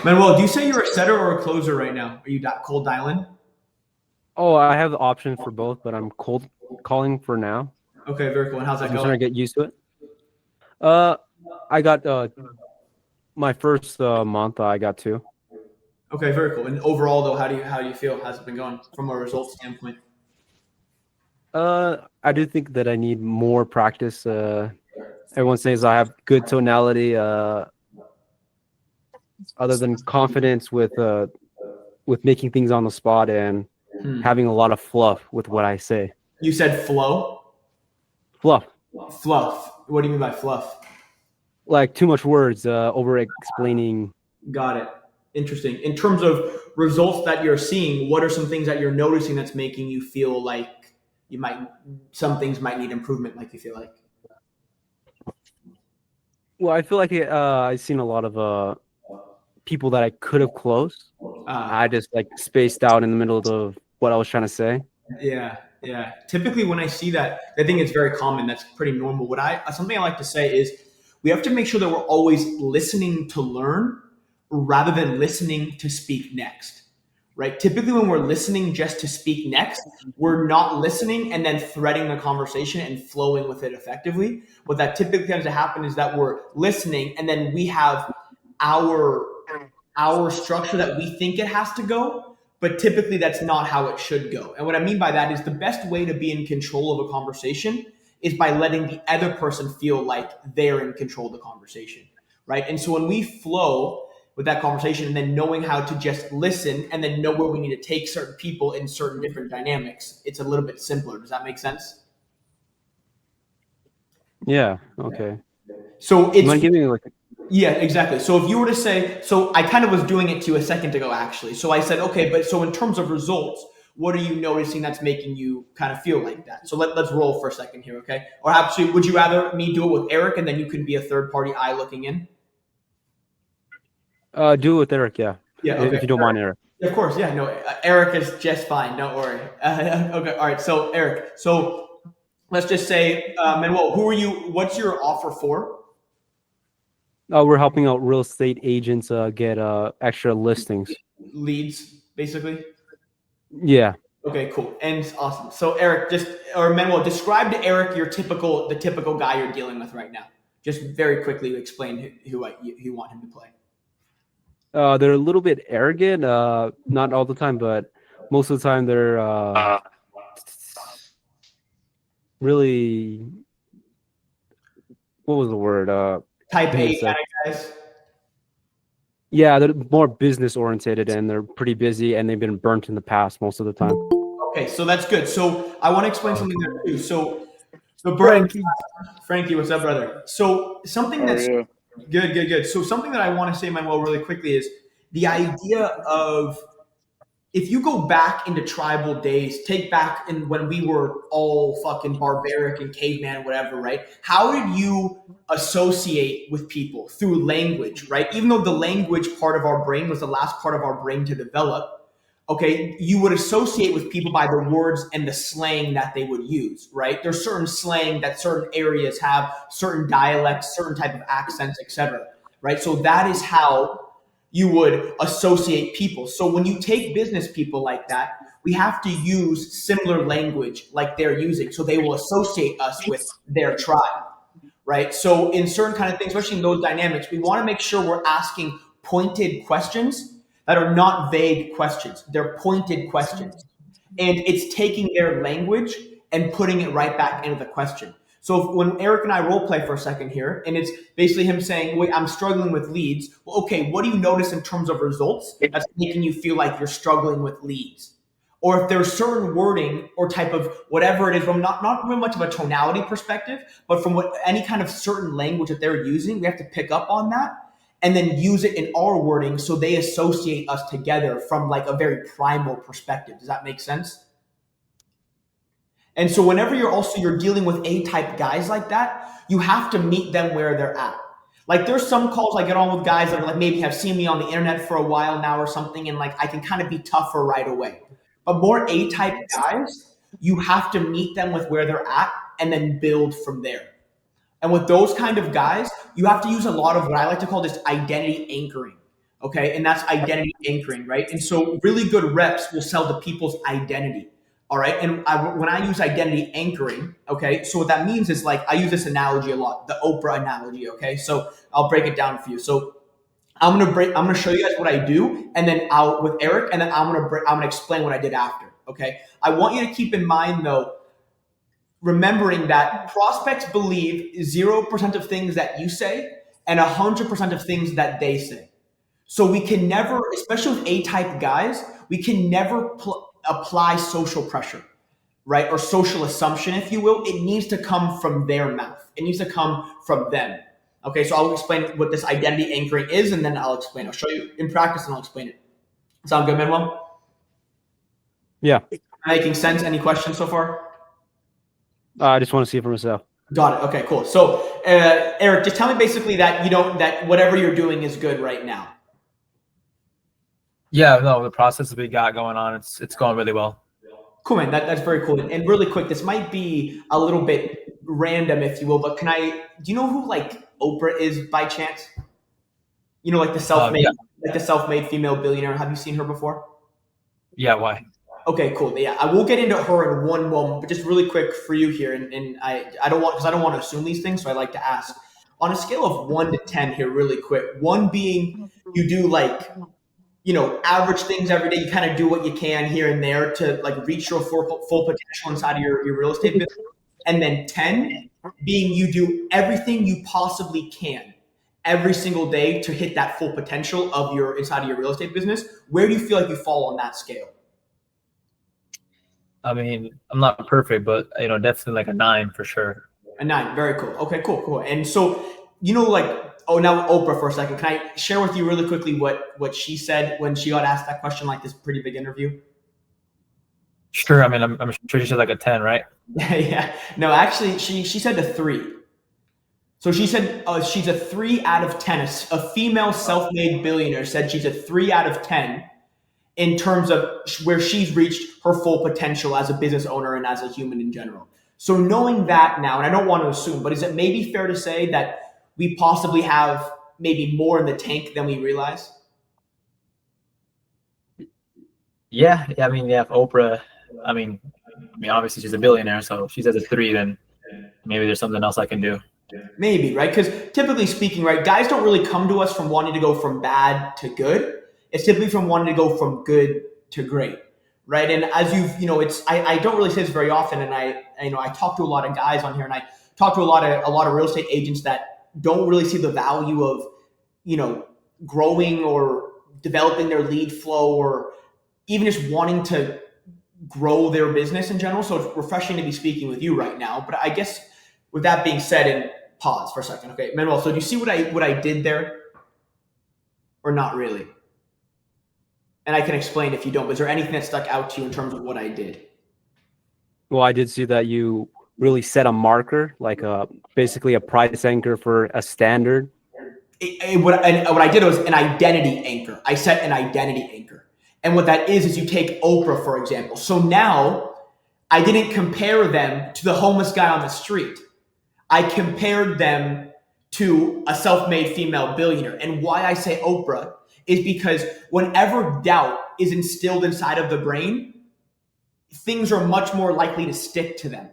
Manuel, do you say you're a setter or a closer right now? Are you cold dialing? Oh, I have the option for both, but I'm cold calling for now Okay, very cool. And how's that because I'm going? trying to get used to it. Uh, I got my first month. I got two. Okay, very cool. And overall, though, how do you feel? How's it been going from a results standpoint? I do think that I need more practice. Everyone says I have good tonality. Other than confidence with making things on the spot and Hmm. having a lot of fluff with what I say. You said flow, Fluff, fluff. What do you mean by fluff? like too much words, over explaining. Got it. Interesting. In terms of results that you're seeing, what are some things that you're noticing that's making you feel like you might some things might need improvement? Like you feel like. Well, I feel like I've seen a lot of people that I could have closed. Uh, I just like spaced out in the middle of what I was trying to say. Yeah, yeah. Typically, when I see that, I think it's very common. That's pretty normal. What I something I like to say is we have to make sure that we're always listening to learn rather than listening to speak next. Right? Typically, when we're listening just to speak next, we're not listening and then threading the conversation and flowing with it effectively. What that typically tends to happen is that we're listening and then we have our our structure that we think it has to go, but typically that's not how it should go. And what I mean by that is the best way to be in control of a conversation is by letting the other person feel like they're in control of the conversation, right? And so when we flow with that conversation and then knowing how to just listen and then know where we need to take certain people in certain different dynamics, it's a little bit simpler. Does that make sense? Yeah. Okay. So You mind it's giving me like Yeah, exactly. So if you were to say, so I kind of was doing it to you a second ago, actually. So I said, okay, but so in terms of results, what are you noticing that's making you kind of feel like that? So let's roll for a second here, okay? Or actually, would you rather me do it with Eric and then you can be a third party eye looking in? do it with Eric? Yeah, Yeah, okay. if you don't mind, Eric. Of course, yeah, no, Eric is just fine. Don't worry. Okay, all right. So Eric, so let's just say, Manuel, who are you? What's your offer for? We're helping out real estate agents get extra listings. Leads, basically. Yeah. Okay, cool. And awesome. So Eric, just or Manuel, describe to Eric the typical guy you're dealing with right now. Just very quickly explain who you want him to play. They're a little bit arrogant. Not all the time, but most of the time they're really. What was the word? Type Give me a A sec. kind of guys. Yeah, they're more business oriented and they're pretty busy and they've been burnt in the past most of the time. Okay, so that's good. So I want to explain something there too. So the Frankie. Frankie, what's up, brother? So something How are that's you? good, good, good. So something that I want to say, Manuel, really quickly is the idea of if you go back into tribal days, take back in when we were all fucking barbaric and caveman, whatever, right? How did you associate with people through language, right? Even though the language part of our brain was the last part of our brain to develop, okay, you would associate with people by the words and the slang that they would use, right? There's certain slang that certain areas have, certain dialects, certain type of accents, etc. Right? So that is how you would associate people. So when you take business people like that, we have to use similar language like they're using. So they will associate us with their tribe, right? So in certain kind of things, especially in those dynamics, we want to make sure we're asking pointed questions that are not vague questions. They're pointed questions. And it's taking their language and putting it right back into the question. So when Eric and I role play for a second here, and it's basically him saying, "Wait, I'm struggling with leads." Well, okay, what do you notice in terms of results that's making you feel like you're struggling with leads? Or if there's certain wording or type of whatever it is, from not really much of a tonality perspective, but from what any kind of certain language that they're using, we have to pick up on that and then use it in our wording so they associate us together from like a very primal perspective. Does that make sense? And so whenever you're dealing with A type guys like that, you have to meet them where they're at. Like there's some calls I get on with guys that are like maybe have seen me on the internet for a while now or something, and like I can kind of be tougher right away. But more A type guys, you have to meet them with where they're at and then build from there. And with those kind of guys, you have to use a lot of what I like to call this identity anchoring. Okay. And that's identity anchoring, right? And so really good reps will sell to people's identity. All right. And when I use identity anchoring, okay, so what that means is like I use this analogy a lot, the Oprah analogy. Okay. So I'll break it down for you. So I'm gonna show you guys what I do, and then I'll with Eric, and then I'm gonna explain what I did after. Okay. I want you to keep in mind though, remembering that prospects believe 0% of things that you say and 100% of things that they say. So we can never, especially with A-type guys, we can never apply social pressure, right? Or social assumption, if you will. It needs to come from their mouth. It needs to come from them. Okay, so I'll explain what this identity anchoring is, and then I'll explain. I'll show you in practice, and I'll explain it. Sound good, Manuel? Yeah. Making sense? Any questions so far? I just want to see it for myself. Got it. Okay, cool. So, Eric, just tell me basically that that whatever you're doing is good right now. Yeah, no, the process that we got going on, it's going really well. Cool, man. That's very cool. And really quick, this might be a little bit random, if you will, but do you know who like Oprah is by chance? You know, like the self-made female billionaire. Have you seen her before? Yeah, why? Okay, cool. Yeah, I will get into her in one moment, but just really quick for you here, and I don't want to assume these things, so I like to ask on a scale of 1 to 10 here, really quick. 1 being you do like average things every day. You kind of do what you can here and there to like reach your full potential inside of your real estate business, and then 10 being you do everything you possibly can every single day to hit that full potential of your inside of your real estate business. Where do you feel like you fall on that scale? I mean, I'm not perfect, but definitely like a 9 for sure. A 9, very cool. Okay, cool. And so, now Oprah for a second. Can I share with you really quickly what she said when she got asked that question, like this pretty big interview? Sure. I mean, I'm sure she said like a 10, right? Yeah. No, actually, she said a 3. So she said she's a 3 out of 10. A female self-made billionaire said she's a 3 out of 10 in terms of where she's reached her full potential as a business owner and as a human in general. So knowing that now, and I don't want to assume, but is it maybe fair to say that we possibly have maybe more in the tank than we realize? Yeah. I mean, yeah. Oprah. I mean, obviously she's a billionaire, so if she says a 3, then maybe there's something else I can do. Maybe, right? Because typically speaking, right, guys don't really come to us from wanting to go from bad to good. It's typically from wanting to go from good to great, right? And as I don't really say this very often, and I talk to a lot of guys on here, and I talk to a lot of real estate agents that don't really see the value of growing or developing their lead flow, or even just wanting to grow their business in general. So it's refreshing to be speaking with you right now. But I guess with that being said, and pause for a second, okay, Manuel. So do you see what I did there, or not really? And I can explain if you don't. But is there anything that stuck out to you in terms of what I did? Well, I did see that you really set a marker, like basically a price anchor for a standard. What I did was an identity anchor. I set an identity anchor. And what that is you take Oprah, for example. So now I didn't compare them to the homeless guy on the street. I compared them to a self-made female billionaire. And why I say Oprah is because whenever doubt is instilled inside of the brain, things are much more likely to stick to them.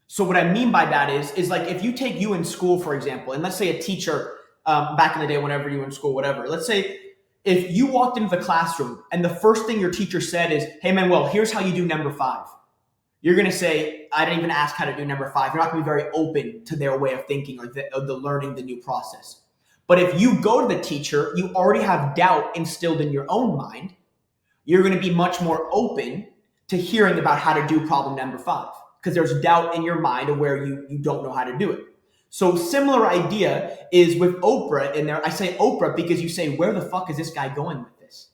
So what I mean by that is like if you take you in school, for example, and let's say a teacher back in the day, whenever you were in school, whatever, let's say if you walked into the classroom and the first thing your teacher said is, "Hey, Manuel, here's how you do number 5." You're going to say, "I didn't even ask how to do number 5." You're not going to be very open to their way of thinking or the learning the new process. But if you go to the teacher, you already have doubt instilled in your own mind. You're going to be much more open to hearing about how to do problem number 5 because there's doubt in your mind of where you don't know how to do it. So similar idea is with Oprah in there. I say Oprah because you say, where the fuck is this guy going with this?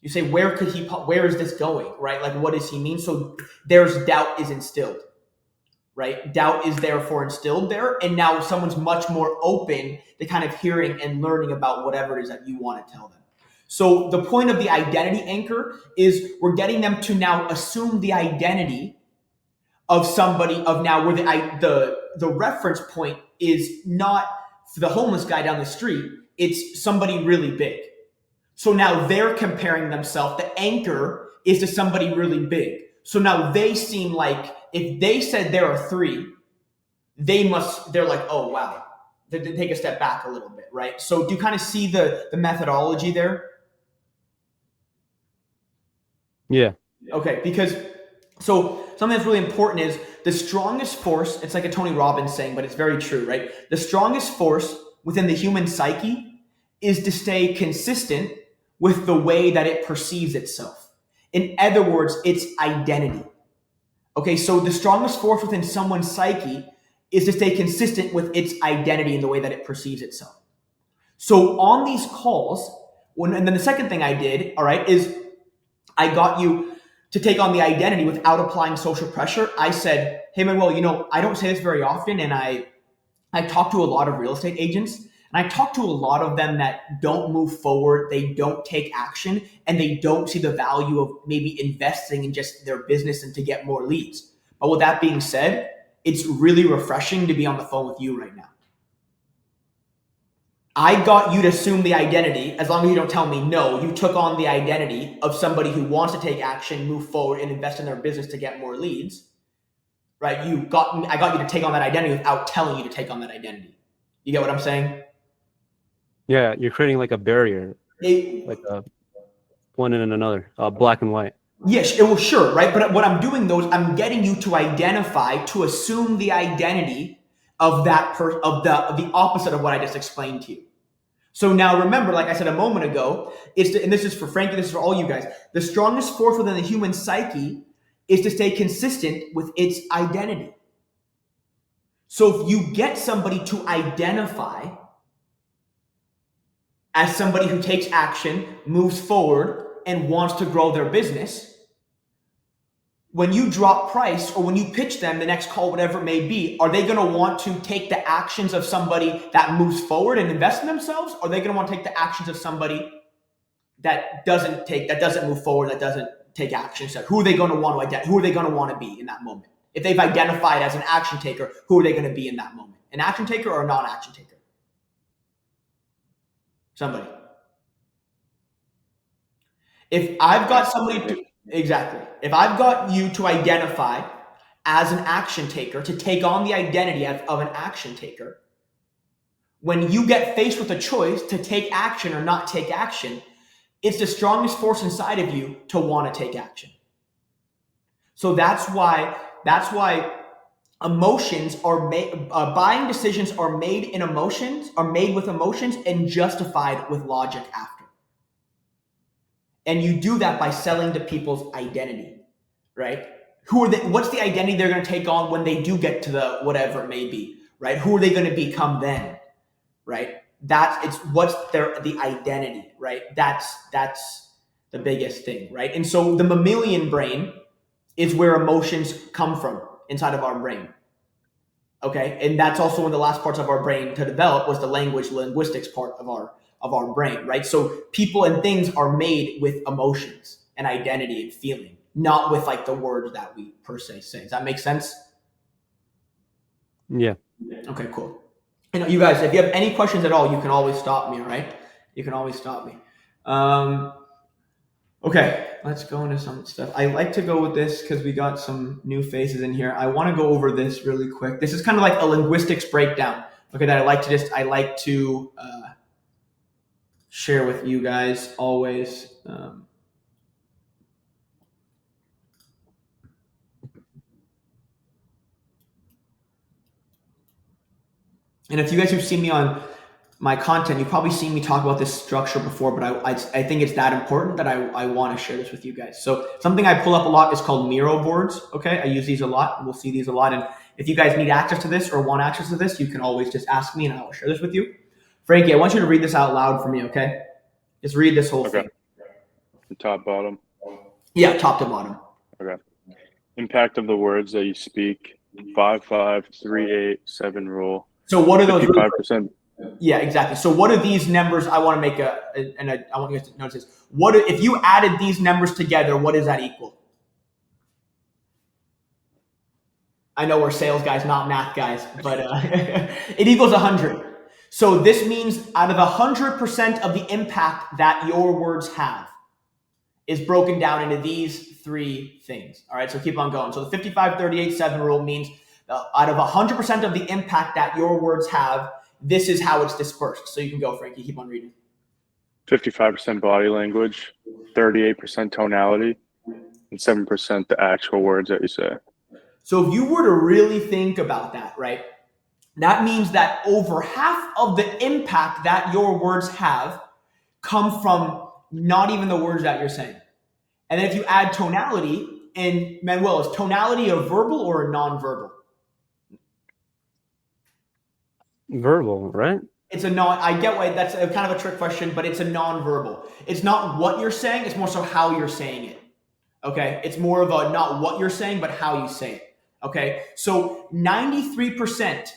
You say, where is this going, right? Like, what does he mean? So there's doubt is instilled, right? Doubt is therefore instilled there. And now someone's much more open to kind of hearing and learning about whatever it is that you want to tell them. So the point of the identity anchor is we're getting them to now assume the identity of somebody of now where the reference point is not for the homeless guy down the street. It's somebody really big. So now they're comparing themselves. The anchor is to somebody really big. So now they seem like if they said there are 3, they're like, oh, wow. They take a step back a little bit, right? So do you kind of see the methodology there? Yeah. Okay, because so something that's really important is the strongest force, it's like a Tony Robbins saying, but it's very true, right? The strongest force within the human psyche is to stay consistent with the way that it perceives itself. In other words, its identity. Okay, so the strongest force within someone's psyche is to stay consistent with its identity in the way that it perceives itself. So on these calls, and then the second thing I did, all right, is I got you to take on the identity without applying social pressure. I said, hey, Manuel, I don't say this very often, and I talk to a lot of real estate agents, and I talk to a lot of them that don't move forward, they don't take action, and they don't see the value of maybe investing in just their business and to get more leads. But with that being said, it's really refreshing to be on the phone with you right now. I got you to assume the identity, as long as you don't tell me no, you took on the identity of somebody who wants to take action, move forward, and invest in their business to get more leads, right? I got you to take on that identity without telling you to take on that identity. You get what I'm saying? Yeah, you're creating like a barrier, like a one and another, black and white. Yes, well, sure, right? But what I'm doing though is I'm getting you to identify, to assume the identity of that of the opposite of what I just explained to you. So now remember, like I said a moment ago, and this is for Frankie, this is for all you guys, the strongest force within the human psyche is to stay consistent with its identity. So if you get somebody to identify as somebody who takes action, moves forward, and wants to grow their business, when you drop price or when you pitch them the next call, whatever it may be, are they going to want to take the actions of somebody that moves forward and invest in themselves? Or are they going to want to take the actions of somebody that doesn't move forward, that doesn't take action? So who are they going to want to who are they going to want to be in that moment? If they've identified as an action taker, who are they going to be in that moment? An action taker or a non-action taker? Somebody. If I've got somebody to, exactly. If I've got you to identify as an action taker, to take on the identity of an action taker, when you get faced with a choice to take action or not take action, it's the strongest force inside of you to want to take action. So that's why emotions are made, buying decisions are made with emotions and justified with logic after. And you do that by selling to people's identity, right? What's the identity they're going to take on when they do get to the whatever it may be, right? Who are they going to become then, right? The identity, right? That's the biggest thing, right? And so the mammalian brain is where emotions come from inside of our brain, okay? And that's also one of the last parts of our brain to develop was the linguistics part of our brain, right? So people and things are made with emotions and identity and feeling, not with like the words that we per se say. Does that make sense? Yeah. Okay, cool. And you guys, if you have any questions at all, you can always stop me, all right? You can always stop me. Okay, let's go into some stuff. I like to go with this because we got some new faces in here. I want to go over this really quick. This is kind of like a linguistics breakdown, okay, that I like to share with you guys always. And if you guys have seen me on my content, you've probably seen me talk about this structure before, but I think it's that important that I want to share this with you guys. So something I pull up a lot is called Miro boards. Okay, I use these a lot. We'll see these a lot. And if you guys need access to this or want access to this, you can always just ask me and I will share this with you. Frankie, I want you to read this out loud for me, okay? Just read this whole thing. The top, bottom? Yeah, top to bottom. Okay. Impact of the words that you speak, 5-5-3-8-7 rule. So what are those? 55%. Yeah, exactly. So what are these numbers? I want to make I want you guys to notice this. If you added these numbers together, what does that equal? I know we're sales guys, not math guys, but it equals 100. So this means out of 100% of the impact that your words have is broken down into these three things. All right, so keep on going. So the 55-38-7 rule means out of 100% of the impact that your words have, this is how it's dispersed. So you can go, Frankie, keep on reading. 55% body language, 38% tonality, and 7% the actual words that you say. So if you were to really think about that, right, that means that over half of the impact that your words have come from not even the words that you're saying. And then if you add tonality, and Manuel, is tonality a verbal or a non-verbal? Verbal, right? It's a non, I get why that's a kind of a trick question, but it's a non-verbal. It's not what you're saying, it's more so how you're saying it. Okay? It's more of a not what you're saying, but how you say it. Okay? So 93%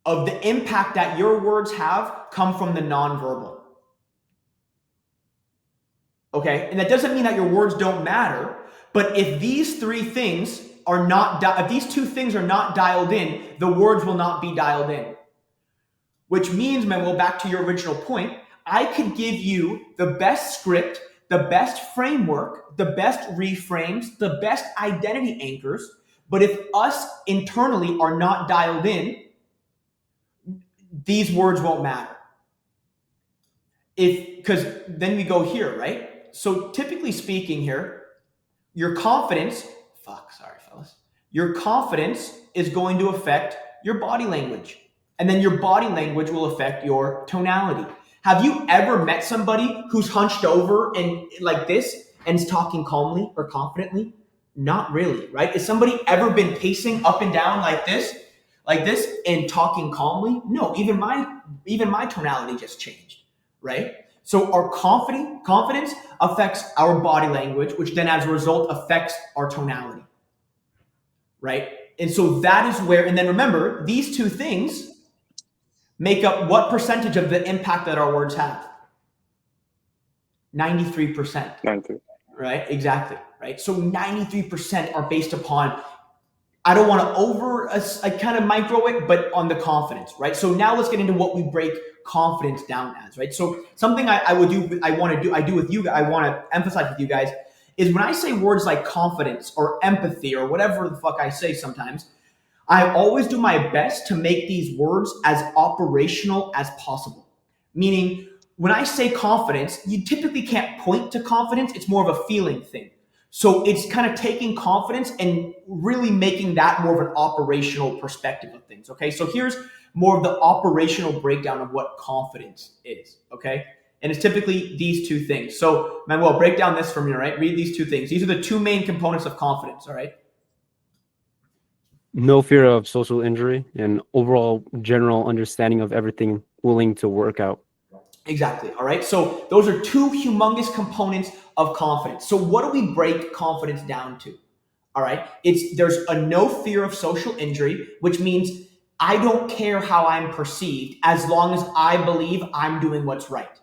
of the impact that your words have come from the non-verbal. Okay? And that doesn't mean that your words don't matter, but if these three things are not, if these two things are not dialed in, the words will not be dialed in. Which means, Manuel, back to your original point, I could give you the best script, the best framework, the best reframes, the best identity anchors, but if us internally are not dialed in, these words won't matter. Because then we go here, right? So typically speaking here, your confidence, your confidence is going to affect your body language. And then your body language will affect your tonality. Have you ever met somebody who's hunched over and like this and is talking calmly or confidently? Not really, right? Has somebody ever been pacing up and down like this and talking calmly? No, even my tonality just changed, right? So our confidence affects our body language, which then as a result affects our tonality, right? And so that is where, and then remember, these two things make up what percentage of the impact that our words have? 93%. 93. Right? Exactly. Right? So 93% are based upon, I don't want to kind of micro it, but on the confidence, right? So now let's get into what we break confidence down as, right? So something I want to emphasize with you guys is when I say words like confidence or empathy or whatever the fuck I say sometimes, I always do my best to make these words as operational as possible. Meaning, when I say confidence, you typically can't point to confidence. It's more of a feeling thing. So it's kind of taking confidence and really making that more of an operational perspective of things, okay? So here's more of the operational breakdown of what confidence is, okay? And it's typically these two things. So, Manuel, break down this for me, all right? Read these two things. These are the two main components of confidence, all right? No fear of social injury and overall general understanding of everything, willing to work out. Exactly. All right. So those are two humongous components of confidence. So what do we break confidence down to? All right. There's a no fear of social injury, which means I don't care how I'm perceived as long as I believe I'm doing what's right.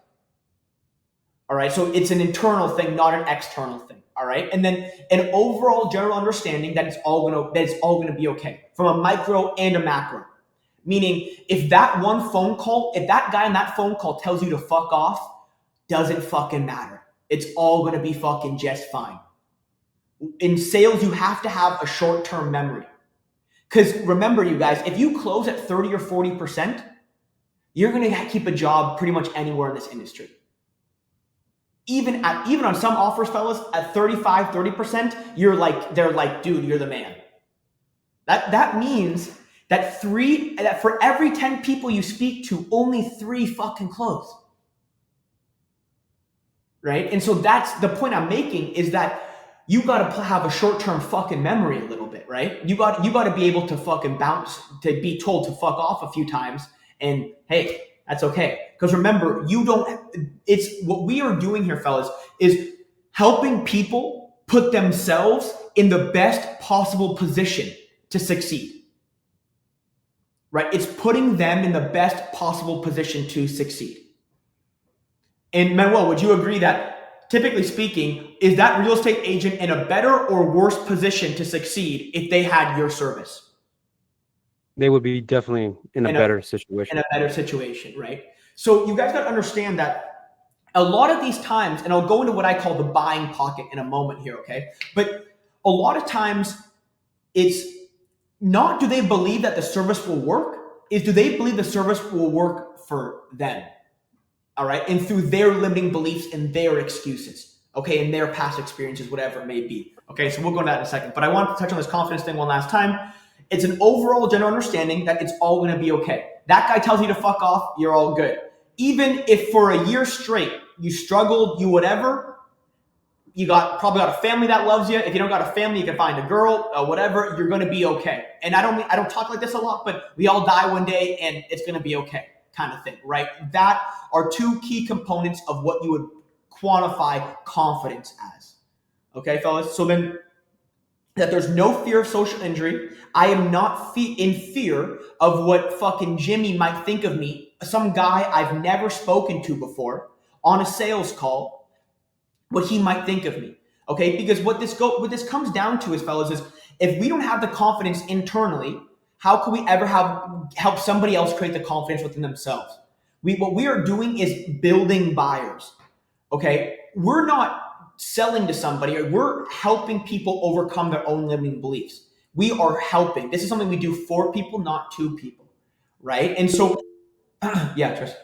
All right. So it's an internal thing, not an external thing. All right. And then an overall general understanding that it's all going to be okay from a micro and a macro. Meaning, if that guy on that phone call tells you to fuck off, doesn't fucking matter. It's all going to be fucking just fine. In sales, you have to have a short-term memory. Because remember, you guys, if you close at 30 or 40%, you're going to keep a job pretty much anywhere in this industry. Even on some offers, fellas, at 35, 30%, they're like, dude, you're the man. That means that for every 10 people you speak to, only 3 fucking close. Right? And so that's the point I'm making, is that you got to have a short-term fucking memory a little bit, right? You got to be able to fucking bounce, to be told to fuck off a few times, and hey, that's okay. Because remember, it's what we are doing here, fellas, is helping people put themselves in the best possible position to succeed. Right? It's putting them in the best possible position to succeed. And Manuel, would you agree that, typically speaking, is that real estate agent in a better or worse position to succeed if they had your service? They would be definitely in a better situation. In a better situation, right? So you guys got to understand that a lot of these times, and I'll go into what I call the buying pocket in a moment here, okay? But a lot of times it's not do they believe that the service will work, is do they believe the service will work for them, all right? And through their limiting beliefs and their excuses, okay, and their past experiences, whatever it may be. Okay, so we'll go into that in a second. But I want to touch on this confidence thing one last time. It's an overall general understanding that it's all going to be okay. That guy tells you to fuck off, you're all good. Even if for a year straight you struggled, you whatever, you probably got a family that loves you. If you don't got a family, you can find a girl, whatever. You're going to be okay. And I don't talk like this a lot, but we all die one day, and it's going to be okay, kind of thing, right? That are two key components of what you would quantify confidence as. Okay, fellas. So then, that there's no fear of social injury. I am not in fear of what fucking Jimmy might think of me, some guy I've never spoken to before on a sales call, what he might think of me. Okay, because what this comes down to is, fellas, is if we don't have the confidence internally, how can we ever help somebody else create the confidence within themselves? What we are doing is building buyers. Okay, we're not selling to somebody, or we're helping people overcome their own limiting beliefs. We are helping. This is something we do for people, not to people, right? And so, yeah, Tristan.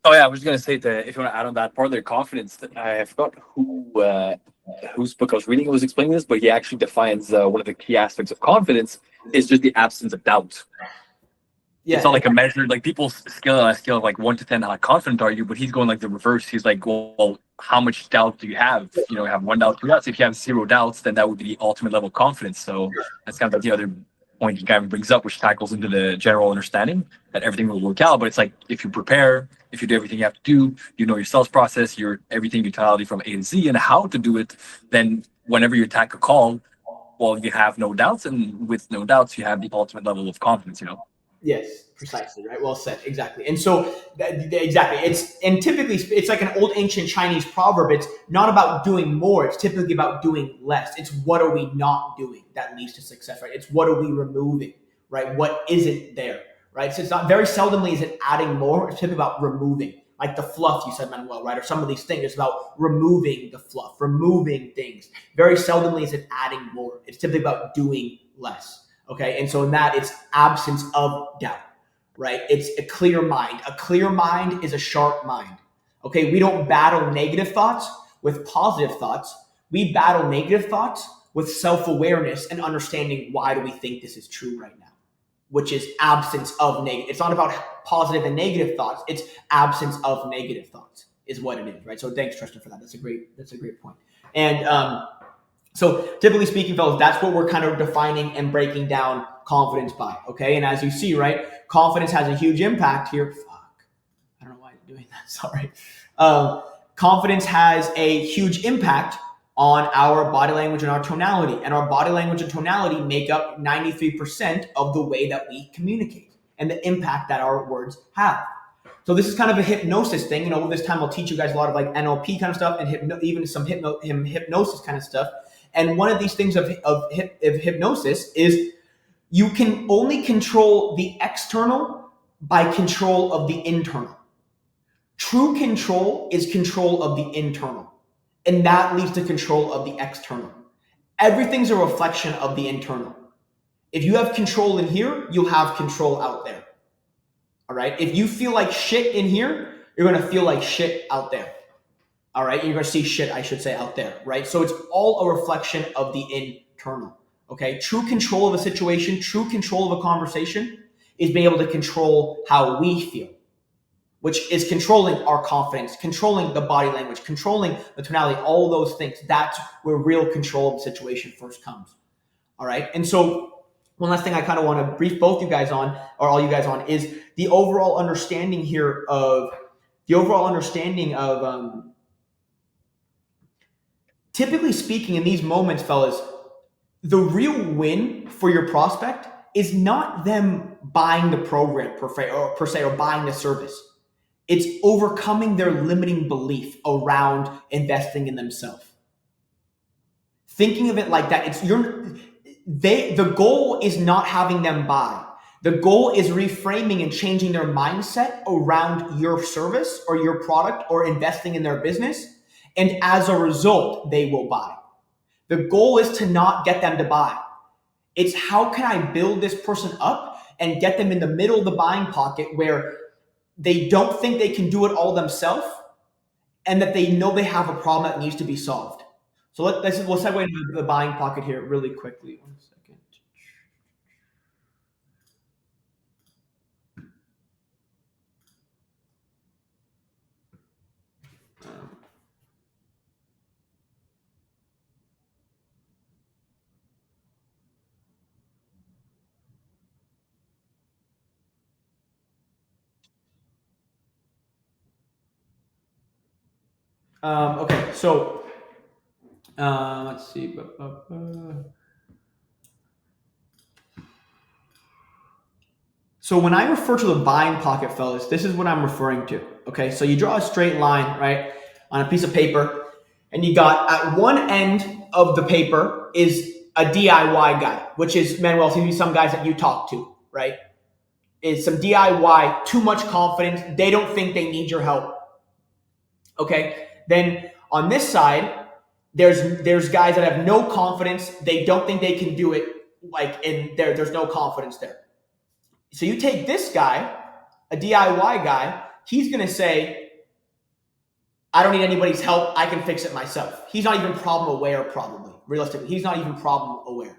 Oh yeah, I was gonna say that if you want to add on that part of their confidence, I forgot whose book I was reading was explaining this, but he actually defines one of the key aspects of confidence is just the absence of doubt. Yeah. It's not like a measure, like people's scale on a scale of like 1 to 10, how confident are you? But he's going like the reverse. He's like, well, how much doubt do you have? You know, you have 1 doubt, 2 doubts. If you have 0 doubts, then that would be the ultimate level of confidence. So that's kind of like the other point he kind of brings up, which tackles into the general understanding that everything will work out. But it's like, if you prepare, if you do everything you have to do, you know your sales process, your everything, your totality from A to Z and how to do it, then whenever you attack a call, well, you have no doubts. And with no doubts, you have the ultimate level of confidence, you know? Yes, precisely, right? Well said, exactly. And so, exactly, typically, it's like an old ancient Chinese proverb. It's not about doing more. It's typically about doing less. It's what are we not doing that leads to success, right? It's what are we removing, right? What isn't there, right? So it's not, very seldomly is it adding more. It's typically about removing, like the fluff you said, Manuel, right? Or some of these things. It's about removing the fluff, removing things. Very seldomly is it adding more. It's typically about doing less. Okay, and so in that, it's absence of doubt, right? It's a clear mind. A clear mind is a sharp mind. Okay, we don't battle negative thoughts with positive thoughts. We battle negative thoughts with self-awareness and understanding why do we think this is true right now, which is absence of negative. It's not about positive and negative thoughts. It's absence of negative thoughts is what it is, right? So thanks, Tristan, for that. That's a great point. And so typically speaking, fellas, that's what we're kind of defining and breaking down confidence by, okay? And as you see, right, confidence has a huge impact here. Fuck, I don't know why I'm doing that, sorry. Confidence has a huge impact on our body language and our tonality. And our body language and tonality make up 93% of the way that we communicate and the impact that our words have. So this is kind of a hypnosis thing. You know, this time I'll teach you guys a lot of like NLP kind of stuff and even some hypnosis kind of stuff. And one of these things of hypnosis is you can only control the external by control of the internal. True control is control of the internal, and that leads to control of the external. Everything's a reflection of the internal. If you have control in here, you'll have control out there. All right? If you feel like shit in here, you're going to feel like shit out there. All right, you're going to see shit, I should say, out there, right? So it's all a reflection of the internal, okay? True control of a situation, true control of a conversation is being able to control how we feel, which is controlling our confidence, controlling the body language, controlling the tonality, all those things. That's where real control of the situation first comes, all right? And so one last thing I kind of want to brief both you guys on, or all you guys on, is the overall understanding here of, typically speaking, in these moments, fellas, the real win for your prospect is not them buying the program per se or buying the service. It's overcoming their limiting belief around investing in themselves. Thinking of it like that, the goal is not having them buy. The goal is reframing and changing their mindset around your service or your product or investing in their business. And as a result, they will buy. The goal is to not get them to buy. It's how can I build this person up and get them in the middle of the buying pocket where they don't think they can do it all themselves and that they know they have a problem that needs to be solved. So let's segue into the buying pocket here really quickly. 1 second. Okay, so let's see. So when I refer to the buying pocket, fellas, this is what I'm referring to. Okay, so you draw a straight line, right, on a piece of paper, and you got at one end of the paper is a DIY guy, which is, Manuel, seems to be some guys that you talk to, right? Is some DIY, too much confidence. They don't think they need your help. Okay, then on this side, there's guys that have no confidence. They don't think they can do it. And there's no confidence there. So you take this guy, a DIY guy, he's going to say, I don't need anybody's help. I can fix it myself. He's not even problem aware, probably. Realistically, he's not even problem aware.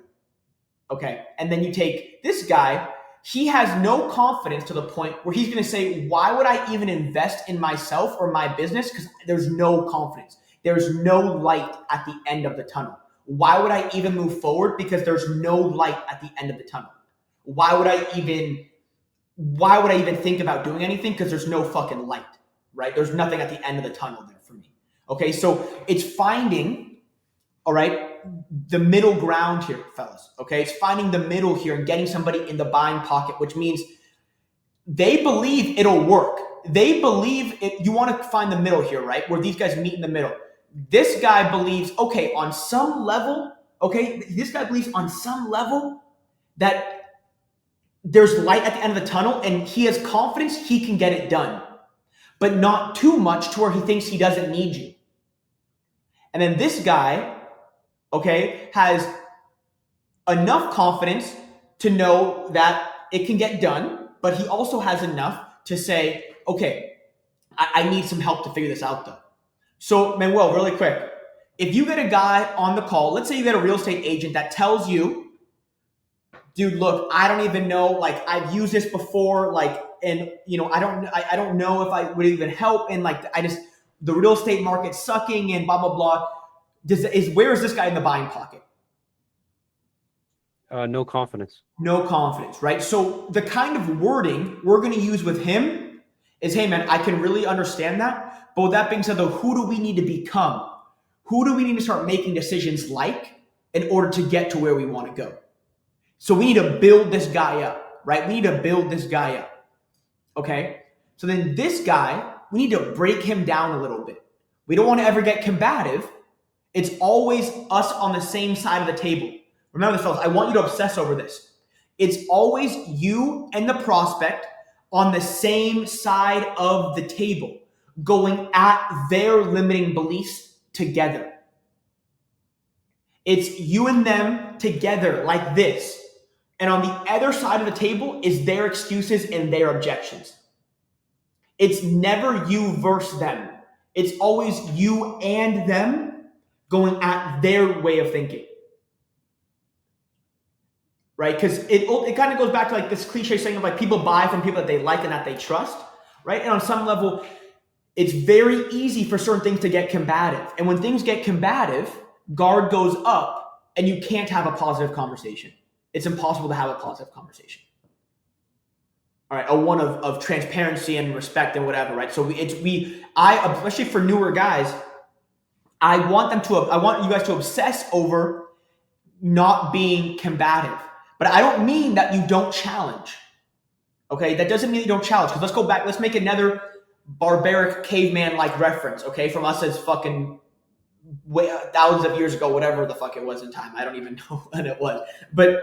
Okay. And then you take this guy, he has no confidence to the point where he's going to say, why would I even invest in myself or my business? Because there's no confidence. There's no light at the end of the tunnel. Why would I even move forward? Because there's no light at the end of the tunnel. Why would I even think about doing anything? Because there's no fucking light, right? There's nothing at the end of the tunnel there for me. Okay, so it's finding, all right, the middle ground here, fellas. Okay, it's finding the middle here and getting somebody in the buying pocket, which means they believe it'll work. They believe it. You want to find the middle here, right? Where these guys meet in the middle. This guy believes, okay, on some level, that there's light at the end of the tunnel and he has confidence he can get it done, but not too much to where he thinks he doesn't need you. And then this guy, okay, has enough confidence to know that it can get done, but he also has enough to say, okay, I need some help to figure this out though. So Manuel, really quick, if you get a guy on the call, let's say you get a real estate agent that tells you, dude, look, I don't even know, like I've used this before, like, and you know, I don't know if I would even help, and like the real estate market's sucking and blah blah blah. Where is this guy in the buying pocket? No confidence. No confidence, right? So the kind of wording we're going to use with him is, hey man, I can really understand that. But with that being said, though, who do we need to become? Who do we need to start making decisions like in order to get to where we want to go? So we need to build this guy up, right? We need to build this guy up. Okay? So then this guy, we need to break him down a little bit. We don't want to ever get combative. It's always us on the same side of the table. Remember this, fellas, I want you to obsess over this. It's always you and the prospect on the same side of the table, going at their limiting beliefs together. It's you and them together like this. And on the other side of the table is their excuses and their objections. It's never you versus them. It's always you and them going at their way of thinking. Right? Because it kind of goes back to like this cliche saying of like people buy from people that they like and that they trust. Right? And on some level, it's very easy for certain things to get combative. And when things get combative, guard goes up and you can't have a positive conversation. It's impossible to have a positive conversation. All right, a one of transparency and respect and whatever, right? So I especially for newer guys, I want you guys to obsess over not being combative. But I don't mean that you don't challenge. Okay, that doesn't mean you don't challenge. Because let's go back, let's make another barbaric caveman-like reference, okay, from us as fucking thousands of years ago, whatever the fuck it was in time. I don't even know when it was. But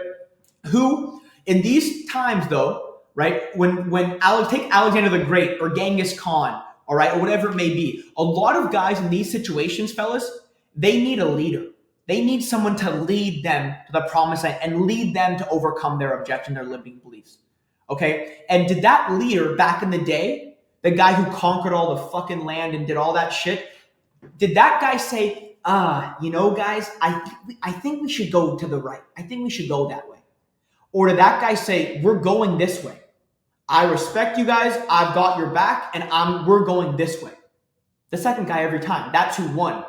who In these times, though, right, take Alexander the Great or Genghis Khan, all right, or whatever it may be, a lot of guys in these situations, fellas, they need a leader. They need someone to lead them to the promised land and lead them to overcome their objection, their limiting beliefs. Okay? And did that leader back in the day, the guy who conquered all the fucking land and did all that shit, did that guy say, guys, I think we should go to the right. I think we should go that way. Or did that guy say, we're going this way. I respect you guys. I've got your back and we're going this way. The second guy every time. That's who won,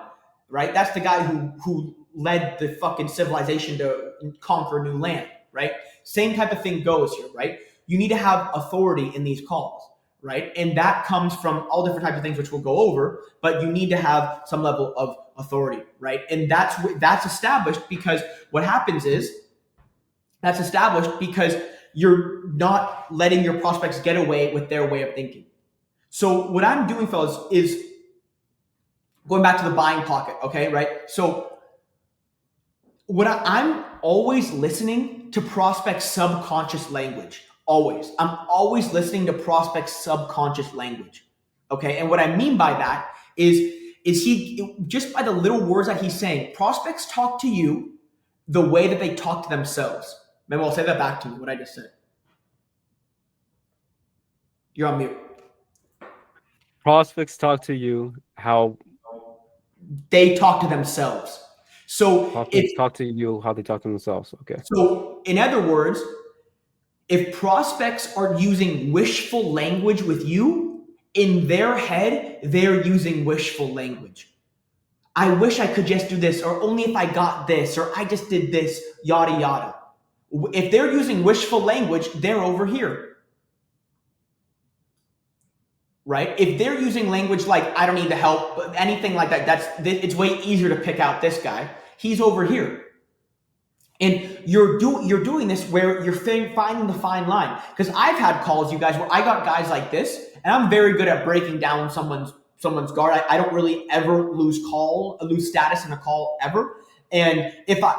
right? That's the guy who led the fucking civilization to conquer new land, right? Same type of thing goes here, right? You need to have authority in these calls, right? And that comes from all different types of things, which we'll go over, but you need to have some level of authority, right? And that's established because what happens is that's established because you're not letting your prospects get away with their way of thinking. So what I'm doing, fellas, is going back to the buying pocket, okay, right? So I'm always listening to prospect subconscious language. Always. I'm always listening to prospect subconscious language. Okay. And what I mean by that is he, just by the little words that he's saying, prospects talk to you the way that they talk to themselves. Maybe I'll say that back to me, what I just said. You're on mute. Prospects talk to you how they talk to themselves. So prospects talk to you how they talk to themselves. Okay. So in other words, if prospects are using wishful language with you, in their head, they're using wishful language. I wish I could just do this, or only if I got this, or I just did this, yada, yada. If they're using wishful language, they're over here. Right? If they're using language like, I don't need the help, anything like that, it's way easier to pick out this guy. He's over here. And you're doing this where you're finding the fine line. Because I've had calls, you guys, where I got guys like this, and I'm very good at breaking down someone's guard. I don't really ever lose status in a call ever. And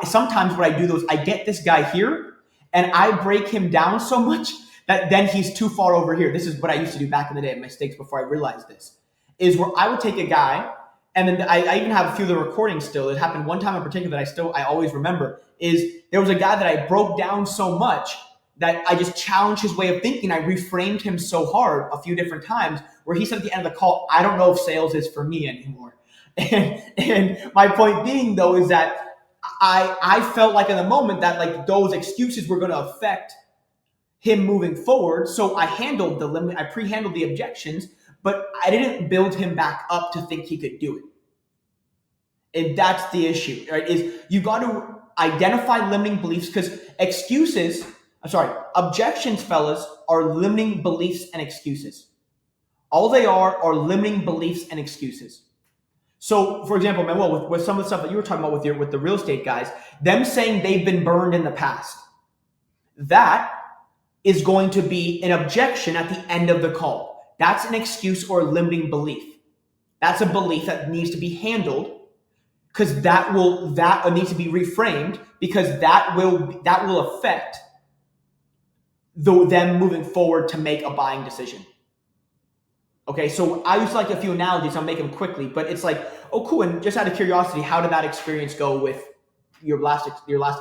sometimes what I do is I get this guy here and I break him down so much that then he's too far over here. This is what I used to do back in the day, mistakes before I realized this, is where I would take a guy, and then I even have a few of the recordings still. It happened one time in particular that I always remember, is there was a guy that I broke down so much that I just challenged his way of thinking. I reframed him so hard a few different times where he said at the end of the call, I don't know if sales is for me anymore. And my point being, though, is that I felt like in the moment that like those excuses were going to affect him moving forward. So I handled the limit. I pre-handled the objections, but I didn't build him back up to think he could do it. And that's the issue, right? Is you got to identify limiting beliefs, because objections, fellas, are limiting beliefs and excuses. All they are limiting beliefs and excuses. So, for example, Manuel, with some of the stuff that you were talking about with the real estate guys, them saying they've been burned in the past, that is going to be an objection at the end of the call. That's an excuse or a limiting belief. That's a belief that needs to be handled, because that needs to be reframed, because that will affect them moving forward to make a buying decision. Okay, so I used to like a few analogies. I'll make them quickly, but it's like, oh, cool. And just out of curiosity, how did that experience go with your last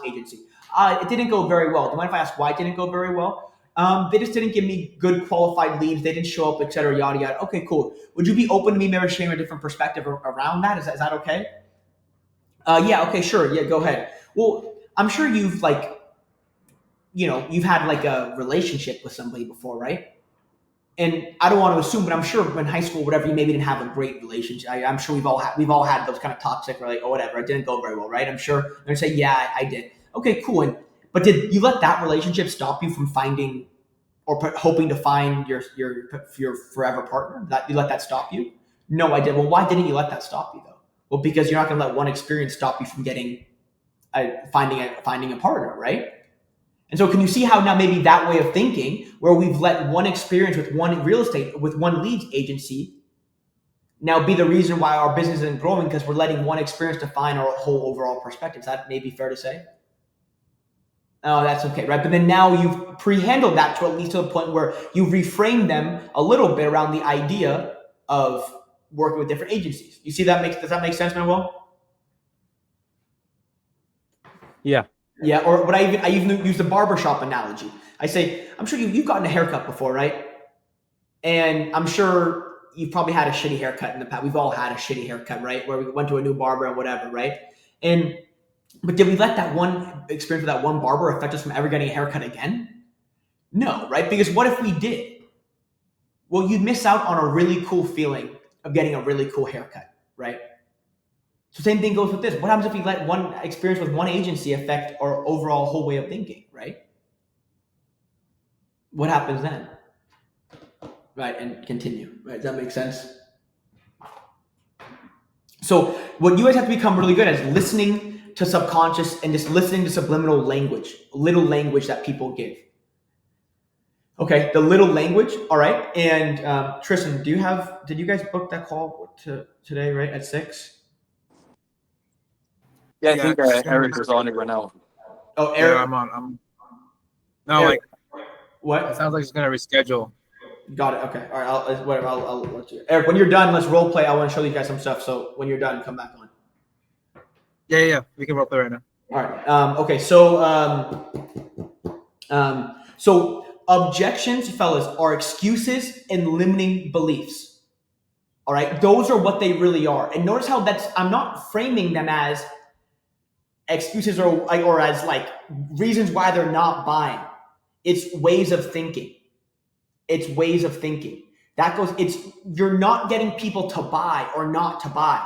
agency? It didn't go very well. Do you mind if I ask why it didn't go very well? They just didn't give me good qualified leads. They didn't show up, et cetera, yada, yada. Okay, cool. Would you be open to me maybe sharing a different perspective around that? Is that okay? Yeah, okay, sure. Yeah, go ahead. Well, I'm sure you've had like a relationship with somebody before, right? And I don't want to assume, but I'm sure in high school, whatever, you maybe didn't have a great relationship. I'm sure we've all had those kind of toxic, or like, oh, whatever, it didn't go very well, right? I'm sure they're gonna say, yeah, I did. Okay, cool. But did you let that relationship stop you from finding or hoping to find your forever partner? You let that stop you? No, I did. Well, why didn't you let that stop you though? Well, because you're not going to let one experience stop you from finding a partner, right? And so can you see how now maybe that way of thinking, where we've let one experience with one leads agency now be the reason why our business isn't growing, because we're letting one experience define our whole overall perspective. Is that maybe fair to say? Oh, that's okay, right? But then now you've pre-handled that to at least to the point where you've reframed them a little bit around the idea of working with different agencies. You see does that make sense, Manuel? Yeah. Yeah, or what I even use the barbershop analogy. I say, I'm sure you've gotten a haircut before, right? And I'm sure you've probably had a shitty haircut in the past. We've all had a shitty haircut, right? Where we went to a new barber and whatever, right? But did we let that one experience with that one barber affect us from ever getting a haircut again? No, right? Because what if we did? Well, you'd miss out on a really cool feeling of getting a really cool haircut, right? So same thing goes with this. What happens if we let one experience with one agency affect our overall whole way of thinking, right? What happens then? Right, and continue, right? Does that make sense? So what you guys have to become really good at is listening to subconscious and just listening to subliminal language, little language that people give. Okay, the little language, all right. And Tristan, did you guys book that call today, right, at 6? Yeah, I think Eric is on it right now. Oh, Eric. Yeah, I'm on. No, Eric, like what? it sounds like he's gonna reschedule. Got it. Okay. All right. I'll let you. Eric, when you're done, let's role play. I want to show you guys some stuff. So when you're done, come back on. Yeah. We can roleplay right now. All right. Okay. So objections, fellas, are excuses and limiting beliefs. All right. Those are what they really are. And notice how I'm not framing them as excuses or as like reasons why they're not buying. It's ways of thinking. It's ways of thinking. You're not getting people to buy or not to buy.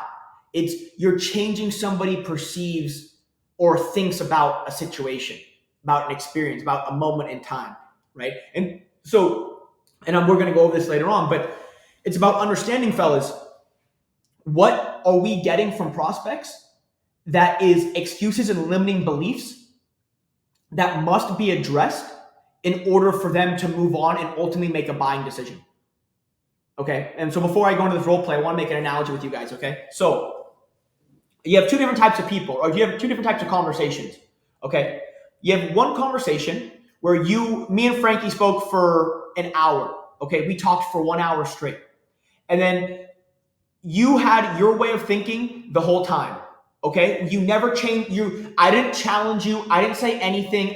You're changing somebody perceives or thinks about a situation, about an experience, about a moment in time, right? And so, we're going to go over this later on, but it's about understanding, fellas, what are we getting from prospects that is excuses and limiting beliefs that must be addressed in order for them to move on and ultimately make a buying decision. Okay, and so before I go into this role play, I want to make an analogy with you guys, okay? So you have two different types of people, or you have two different types of conversations, okay? You have one conversation where me and Frankie spoke for an hour, okay? We talked for 1 hour straight. And then you had your way of thinking the whole time. Okay, you never changed. I didn't challenge you. I didn't say anything.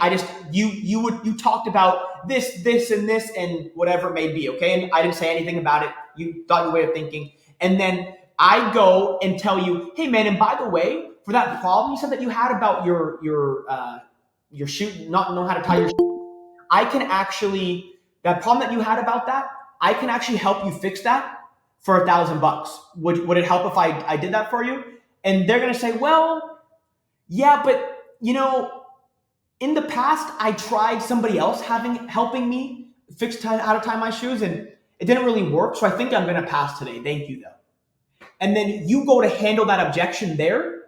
You talked about this, and this, and whatever it may be. Okay, and I didn't say anything about it. You thought your way of thinking, and then I go and tell you, hey man, and by the way, for that problem you said that you had about your shoe, not know how to tie your shoe, I can actually that problem that you had about that, I can actually help you fix that for $1,000. Would it help if I did that for you? And they're going to say, well, yeah, but, in the past, I tried somebody else helping me fix how to tie my shoes, and it didn't really work. So I think I'm going to pass today. Thank you, though. And then you go to handle that objection there.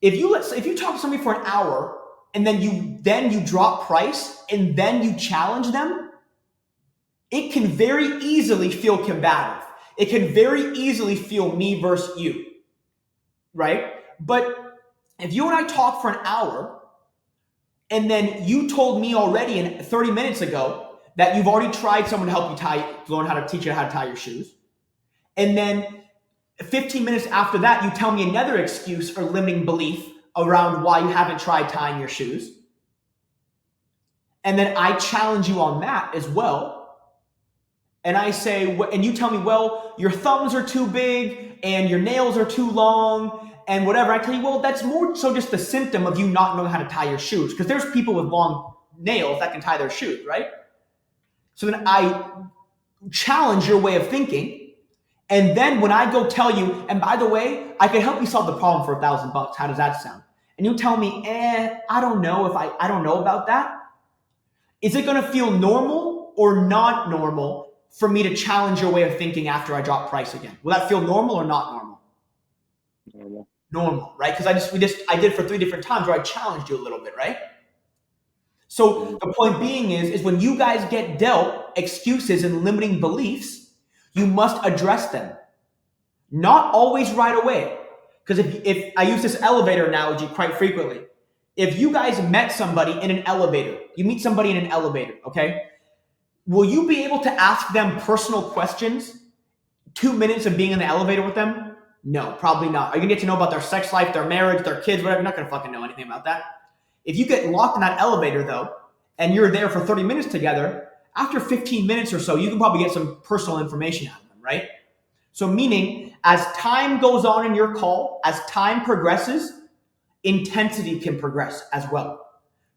If you talk to somebody for an hour and then you drop price and then you challenge them, it can very easily feel combative. It can very easily feel me versus you. Right? But if you and I talk for an hour and then you told me already 30 minutes ago that you've already tried someone to help you learn how to teach you how to tie your shoes, and then 15 minutes after that, you tell me another excuse or limiting belief around why you haven't tried tying your shoes, and then I challenge you on that as well, and I say, and you tell me, well, your thumbs are too big and your nails are too long and whatever. I tell you, well, that's more so just the symptom of you not knowing how to tie your shoes, because there's people with long nails that can tie their shoes, right? So then I challenge your way of thinking, and then when I go tell you, and by the way, I can help you solve the problem for $1,000. How does that sound? And you tell me, I don't know if I don't know about that. Is it going to feel normal or not normal for me to challenge your way of thinking after I drop price again? Will that feel normal or not normal? Normal, right? Because I did for 3 different times where I challenged you a little bit, right? So the point being is when you guys get dealt excuses and limiting beliefs, you must address them. Not always right away. Because if I use this elevator analogy quite frequently, if you guys met somebody in an elevator, you meet somebody in an elevator, okay? Will you be able to ask them personal questions 2 minutes of being in the elevator with them? No, probably not. Are you gonna get to know about their sex life, their marriage, their kids, whatever? You're not gonna fucking know anything about that. If you get locked in that elevator though, and you're there for 30 minutes together, after 15 minutes or so, you can probably get some personal information out of them, right? So meaning, as time goes on in your call, as time progresses, intensity can progress as well.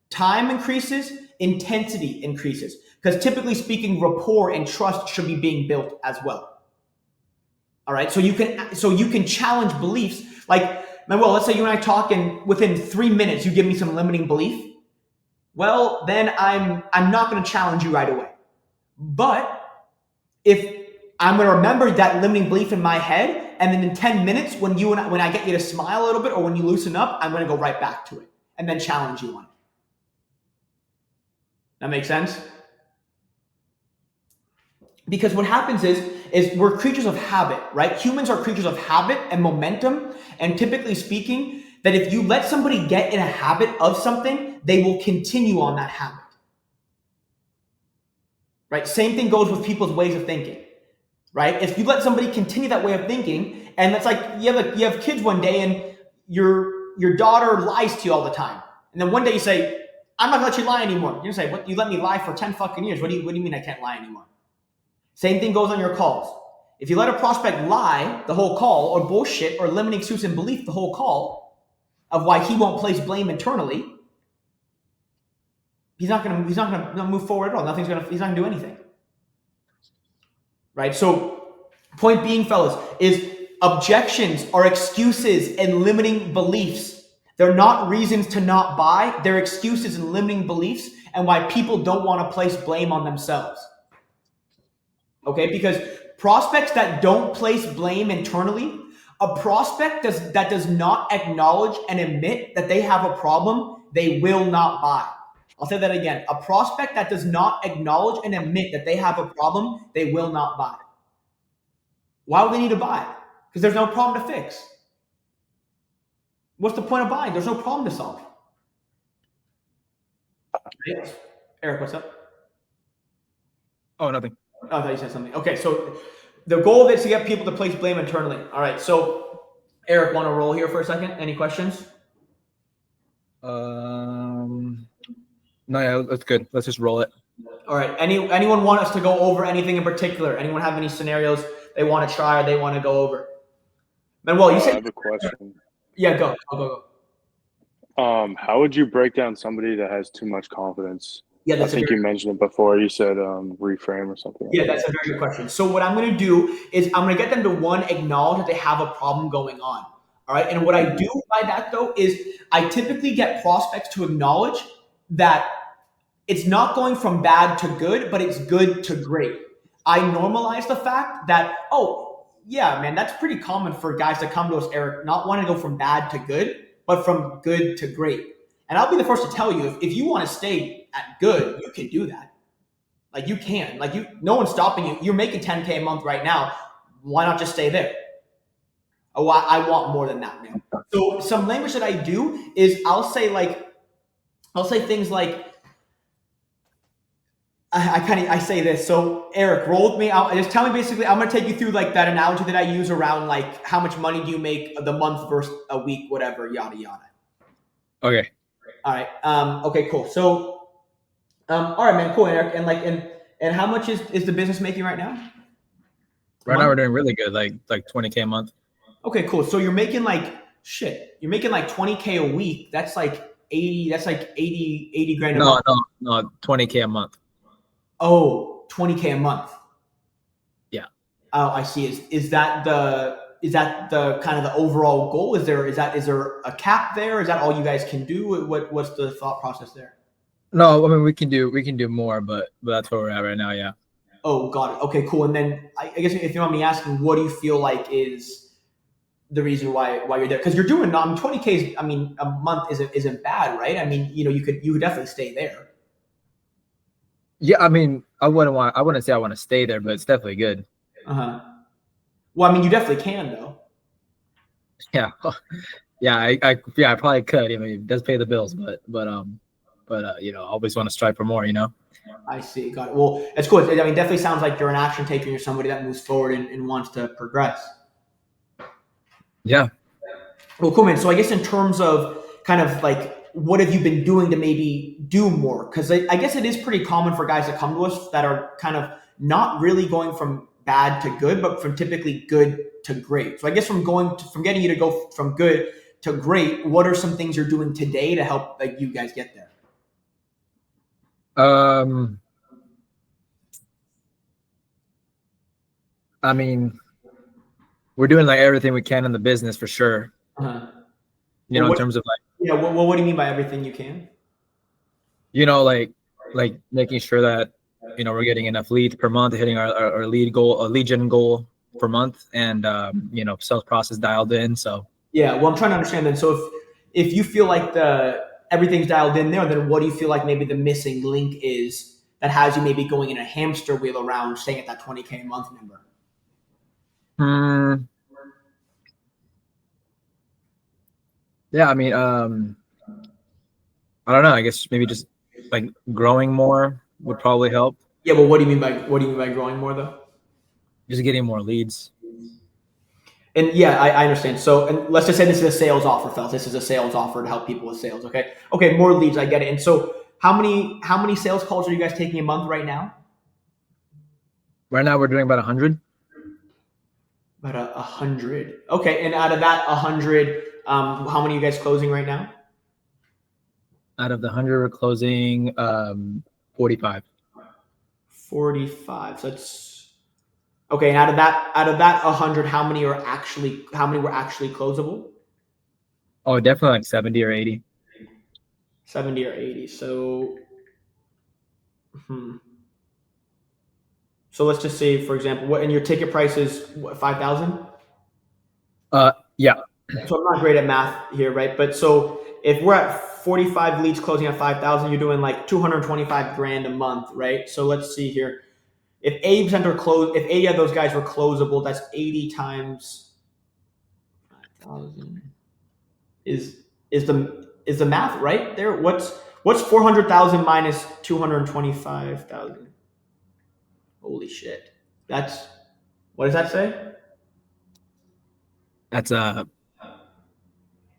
Time increases, intensity increases. Because typically speaking, rapport and trust should be being built as well. All right, so you can challenge beliefs. Like, Manuel, let's say you and I talk, and within 3 minutes you give me some limiting belief. Well, then I'm not going to challenge you right away. But if I'm going to remember that limiting belief in my head, and then in 10 minutes, when I get you to smile a little bit, or when you loosen up, I'm going to go right back to it and then challenge you on it. That makes sense? Because what happens is we're creatures of habit, right? Humans are creatures of habit and momentum. And typically speaking, that if you let somebody get in a habit of something, they will continue on that habit. Right? Same thing goes with people's ways of thinking. Right? If you let somebody continue that way of thinking, and that's like you have kids one day and your daughter lies to you all the time. And then one day you say, I'm not gonna let you lie anymore. You're gonna say, what, you let me lie for 10 fucking years. What do you mean I can't lie anymore? Same thing goes on your calls. If you let a prospect lie the whole call, or bullshit, or limiting excuse and belief the whole call of why he won't place blame internally, he's not gonna move forward at all. He's not gonna do anything. Right? So point being, fellas, is objections are excuses and limiting beliefs. They're not reasons to not buy. They're excuses and limiting beliefs, and why people don't want to place blame on themselves. Okay? Because prospects that don't place blame internally, a prospect that does not acknowledge and admit that they have a problem, they will not buy. I'll say that again. A prospect that does not acknowledge and admit that they have a problem, they will not buy. Why would they need to buy? Because there's no problem to fix. What's the point of buying? There's no problem to solve. Yes. Eric, what's up? Oh, nothing. Oh, I thought you said something. Okay, so the goal of it is to get people to place blame internally. All right, so Eric, want to roll here for a second? Any questions? No, yeah, that's good. Let's just roll it. All right. Anyone want us to go over anything in particular? Anyone have any scenarios they want to try or they want to go over? Manuel, you I said. have a question. Yeah, go. Go. How would you break down somebody that has too much confidence? Yeah, I think you mentioned it before. You said reframe or something. Yeah, that's a very good question. So what I'm going to do is I'm going to get them to, one, acknowledge that they have a problem going on. All right. And what I do by that, though, is I typically get prospects to acknowledge that it's not going from bad to good, but it's good to great. I normalize the fact that, oh, yeah, man, that's pretty common for guys to come to us, Eric, not wanting to go from bad to good, but from good to great. And I'll be the first to tell you, if you want to stay at good, you can do that. Like, you can. Like, no one's stopping you. You're making 10K a month right now. Why not just stay there? Oh, I want more than that, man. So some language that I do is I'll say things like, I say this. So Eric, roll with me. Just tell me basically, I'm going to take you through like that analogy that I use around like how much money do you make the month versus a week, whatever, yada, yada. Okay. All right. Okay, cool. So, all right, man, cool, Eric. And how much is the business making right now? Right now we're doing really good, like 20K a month. Okay, cool. So you're making you're making like 20K a week. That's like 80 grand a month. No, 20K a month. Oh, 20K a month. Yeah. Oh, I see. Is that the kind of the overall goal? Is there a cap there? Is that all you guys can do? What's the thought process there? No, I mean we can do more, but that's where we're at right now. Yeah. Oh, got it. Okay, cool. And then I guess if you don't mind me asking, what do you feel like is the reason why you're there? Because you're doing 20K. I mean, a month isn't bad, right? I mean, you could definitely stay there. Yeah, I mean, I wouldn't say I want to stay there, but it's definitely good. Uh-huh. Well, I mean, you definitely can though. Yeah. Yeah, I probably could. I mean, it does pay the bills, but you know, always want to strive for more. You know. I see. Got it. Well, it's cool. I mean, definitely sounds like you're an action taker. You're somebody that moves forward and wants to progress. Yeah. Well, cool, man. So I guess in terms of kind of like what have you been doing to maybe do more? Because I guess it is pretty common for guys that come to us that are kind of not really going from bad to good, but from typically good to great. So I guess from getting you to go from good to great, what are some things you're doing today to help like you guys get there? I mean, we're doing like everything we can in the business for sure. Uh-huh. You know, in terms of like, yeah. What do you mean by everything you can? you know, like making sure that, you know, we're getting enough leads per month, hitting our lead gen goal per month, and you know, sales process dialed in. So Yeah, well, I'm trying to understand then. So if you feel like everything's dialed in there, then what do you feel like maybe the missing link is that has you maybe going in a hamster wheel around staying at that 20K a month number? Yeah, I mean, I don't know. I guess maybe just like growing more would probably help. Yeah, well, what do you mean by growing more though? Just getting more leads. And yeah, I understand. So, and let's just say this is a sales offer, fellas. This is a sales offer to help people with sales. Okay, more leads. I get it. And so, how many sales calls are you guys taking a month right now? Right now, we're doing about 100. About 100. Okay, and out of that 100, how many are you guys closing right now? Out of the 100, we're closing 45. 45. So it's okay. And out of that 100, how many were actually closable? Oh, definitely like 70 or 80. 70 or 80. So, So let's just say, for example, and your ticket price is what, 5,000? Yeah. So I'm not great at math here, right? But so if we're at 45 leads closing at 5,000, you're doing like 225 grand a month, right? So let's see here. If 80 of those guys were closable, that's 80 times 5,000. Is the math right there? What's 400,000 minus 225,000? Holy shit! What does that say? That's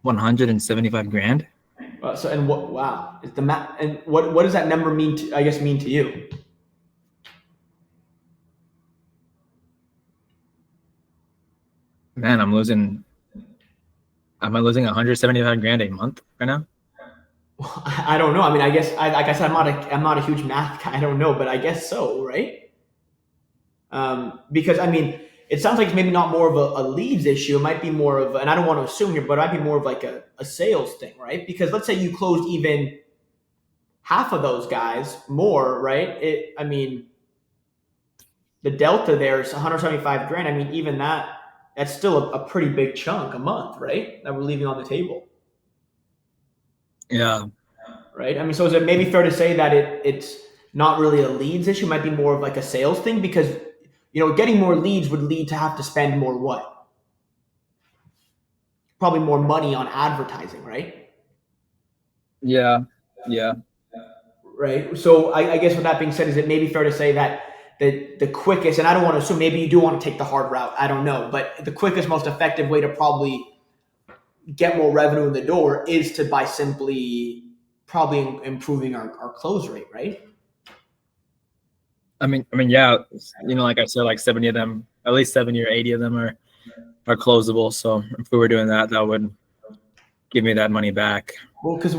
175 grand. So and what? Wow, is the math and what does that number mean to you? Man, am I losing 175 grand a month right now? Well, I don't know. I mean, I guess like I said, I'm not a huge math guy. I don't know, but I guess so, right? Because I mean, it sounds like it's maybe not more of a leads issue. It might be more of, and I don't want to assume here, but it might be more of like a sales thing, right? Because let's say you closed even half of those guys more, right? I mean, the delta there is 175 grand. I mean, even that's still a pretty big chunk a month, right? That we're leaving on the table. Yeah. Right. I mean, so is it maybe fair to say that it's not really a leads issue? It might be more of like a sales thing because, you know, getting more leads would lead to have to spend more what? Probably more money on advertising, right? Yeah. Right. So I guess with that being said, is it maybe fair to say that the quickest, and I don't want to assume, maybe you do want to take the hard route, I don't know, but the quickest, most effective way to probably get more revenue in the door is to by simply probably improving our close rate, right? I mean, yeah, you know, like I said, like 70 of them, at least 70 or 80 of them are closable. So if we were doing that, that would give me that money back. Well, because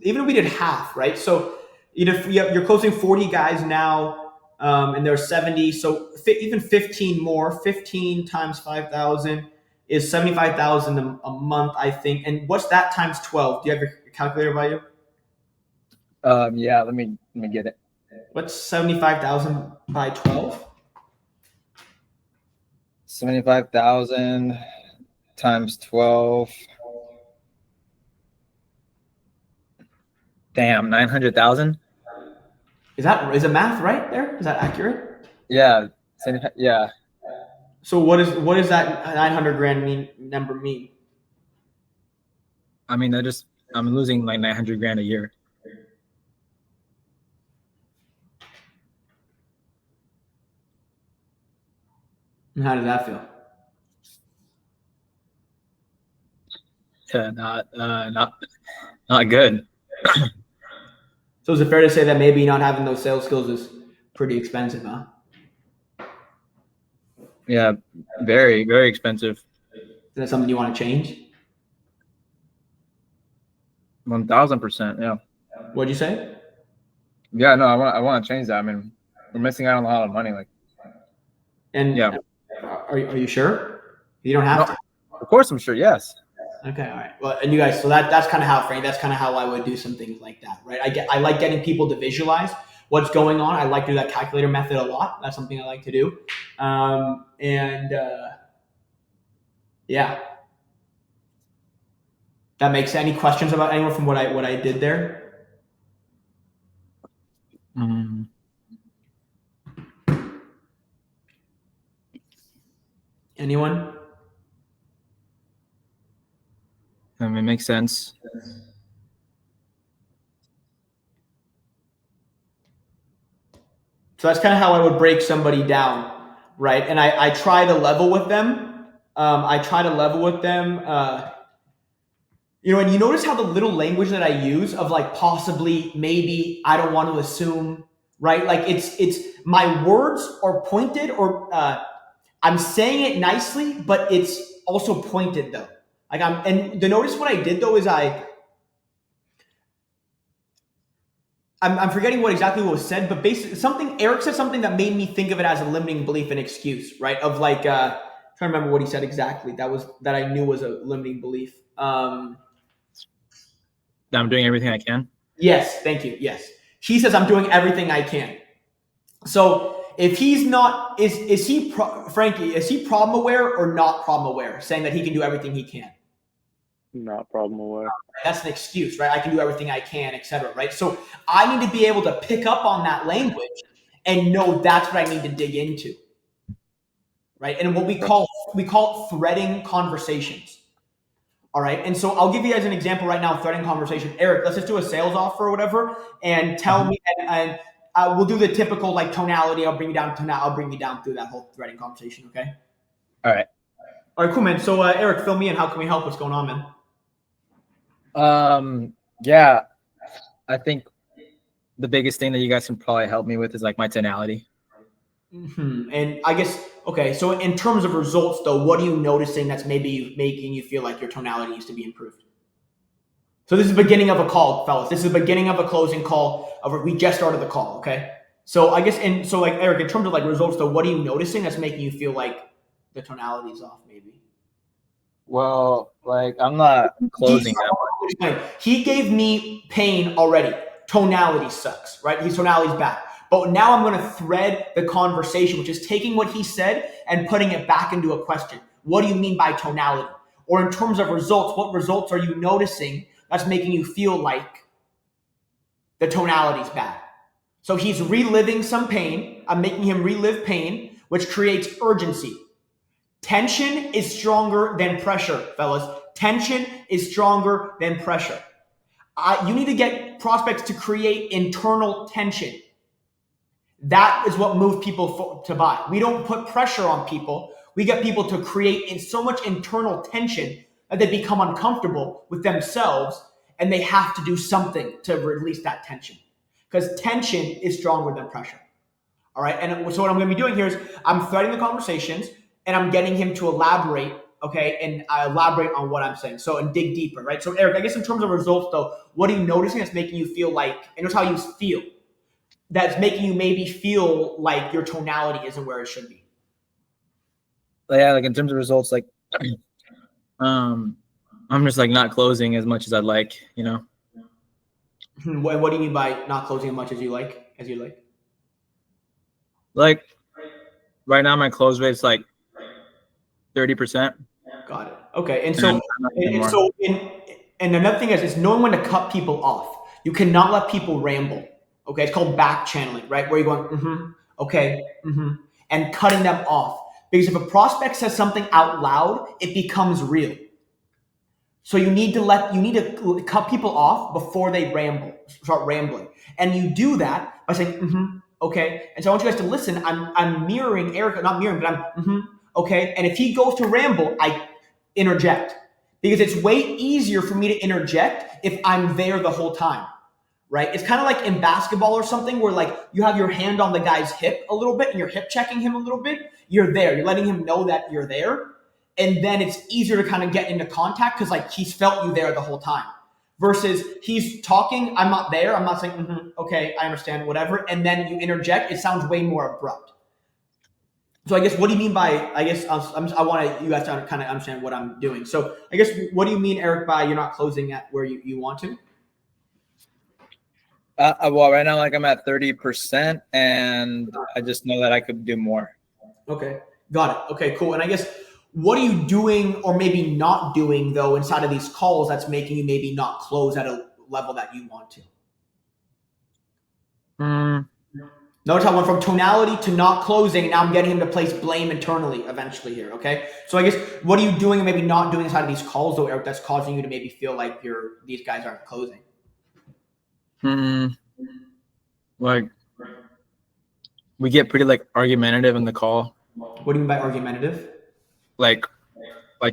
even if we did half, right? So you're closing 40 guys now, and there's 70. So even 15 more, 15 times 5,000 is 75,000 a month, I think. And what's that times 12? Do you have your calculator by you? Yeah, let me get it. What's 75,000 by 12? 75,000 times 12. Damn, 900,000. Is the math right there? Is that accurate? Yeah. Yeah. So what is that 900 grand number mean? I mean, I'm losing like 900 grand a year. And how does that feel? Yeah, not good. So is it fair to say that maybe not having those sales skills is pretty expensive, huh? Yeah, very, very expensive. Is that something you want to change? 1000%. Yeah. What'd you say? Yeah, no, I want to change that. I mean, we're missing out on a lot of money. Like, And yeah, are you sure? You don't have No. to. of course I'm sure. Yes. Okay, all right. Well, and you guys, so that's kind of how, Frank, that's kind of how I would do some things like that, right? I like getting people to visualize what's going on. I like to do that calculator method a lot. That's something I like to do. Yeah. That makes any questions about anyone from what I did there? Mm. Anyone? I mean, it makes sense. So that's kind of how I would break somebody down, right? And I try to level with them. And you notice how the little language that I use of like possibly, maybe, I don't want to assume, right? Like it's my words are pointed, or I'm saying it nicely, but it's also pointed though. Notice what I did though is I'm forgetting what was said, but basically Eric said something that made me think of it as a limiting belief and excuse, right? Of like, trying to remember what he said exactly. That I knew was a limiting belief. That I'm doing everything I can. Yes, thank you. Yes, he says I'm doing everything I can. So if he's not, Frankie? Is he problem aware or not problem aware? Saying that he can do everything he can. Not problem aware. That's an excuse, right? I can do everything I can, etc. Right? So I need to be able to pick up on that language and know that's what I need to dig into, right? And what we call threading conversations. All right. And so I'll give you guys an example right now, threading conversation. Eric, let's just do a sales offer or whatever, and tell me, and we'll do the typical like tonality. I'll bring you down through that whole threading conversation. Okay. All right. All right, cool, man. So Eric, fill me in. How can we help? What's going on, man? Yeah, I think the biggest thing that you guys can probably help me with is like my tonality. Mm-hmm. And I guess, okay, so in terms of results though, what are you noticing that's maybe making you feel like your tonality needs to be improved? So this is the beginning of a call, fellas. This is the beginning of a closing call. We just started the call, okay? So I guess, like Eric, in terms of like results though, what are you noticing that's making you feel like the tonality is off maybe? Well, like I'm not closing that. He gave me pain already. Tonality sucks, right? His tonality's bad. But now I'm going to thread the conversation, which is taking what he said and putting it back into a question. What do you mean by tonality? Or in terms of results, what results are you noticing that's making you feel like the tonality's bad? So he's reliving some pain. I'm making him relive pain, which creates urgency. Tension is stronger than pressure, fellas. Tension is stronger than pressure. You need to get prospects to create internal tension. That is what moves people to buy. We don't put pressure on people. We get people to create so much internal tension that they become uncomfortable with themselves and they have to do something to release that tension. Because tension is stronger than pressure. All right. And so what I'm going to be doing here is I'm threading the conversations and I'm getting him to elaborate, okay, and elaborate on what I'm saying. So, and dig deeper, right? So, Eric, I guess in terms of results, though, what are you noticing that's making you feel like, and here's how you feel, that's making you maybe feel like your tonality isn't where it should be? Yeah, like in terms of results, like, I'm just like not closing as much as I'd like, you know? What do you mean by not closing as much as you like? Like, right now my close rate is like 30%. Got it. Okay. And another thing is knowing when to cut people off. You cannot let people ramble. Okay. It's called back channeling, right? Where you're going, okay, and cutting them off. Because if a prospect says something out loud, it becomes real. So you need to cut people off before they start rambling. And you do that by saying, okay. And so I want you guys to listen. I'm mirroring Eric, not mirroring, but I'm okay. And if he goes to ramble, I interject. Because it's way easier for me to interject if I'm there the whole time. Right? It's kind of like in basketball or something where like you have your hand on the guy's hip a little bit and you're hip checking him a little bit. You're there. You're letting him know that you're there. And then it's easier to kind of get into contact because like he's felt you there the whole time. Versus he's talking, I'm not there. I'm not saying, okay, I understand, whatever. And then you interject. It sounds way more abrupt. So I guess what do you mean by, I guess I want you guys to kind of understand what I'm doing. So I guess what do you mean, Eric, by you're not closing at where you want to? Well, right now, like I'm at 30%, and I just know that I could do more. Okay, got it. Okay, cool. And I guess what are you doing or maybe not doing though inside of these calls that's making you maybe not close at a level that you want to? Notice how I went from tonality to not closing, and now I'm getting him to place blame internally eventually here, okay? So I guess what are you doing and maybe not doing inside of these calls though, Eric, that's causing you to maybe feel like these guys aren't closing? Like we get pretty like argumentative in the call. What do you mean by argumentative? Like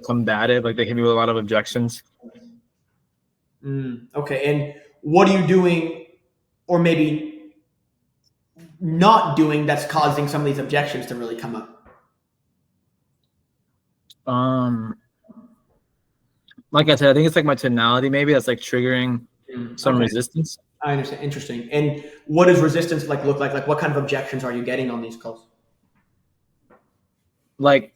combative, like they give you a lot of objections. Okay, and what are you doing or maybe not doing that's causing some of these objections to really come up? Like I said, I think it's like my tonality maybe that's like triggering some resistance. I understand. Interesting. And what does resistance look like? Like what kind of objections are you getting on these calls? Like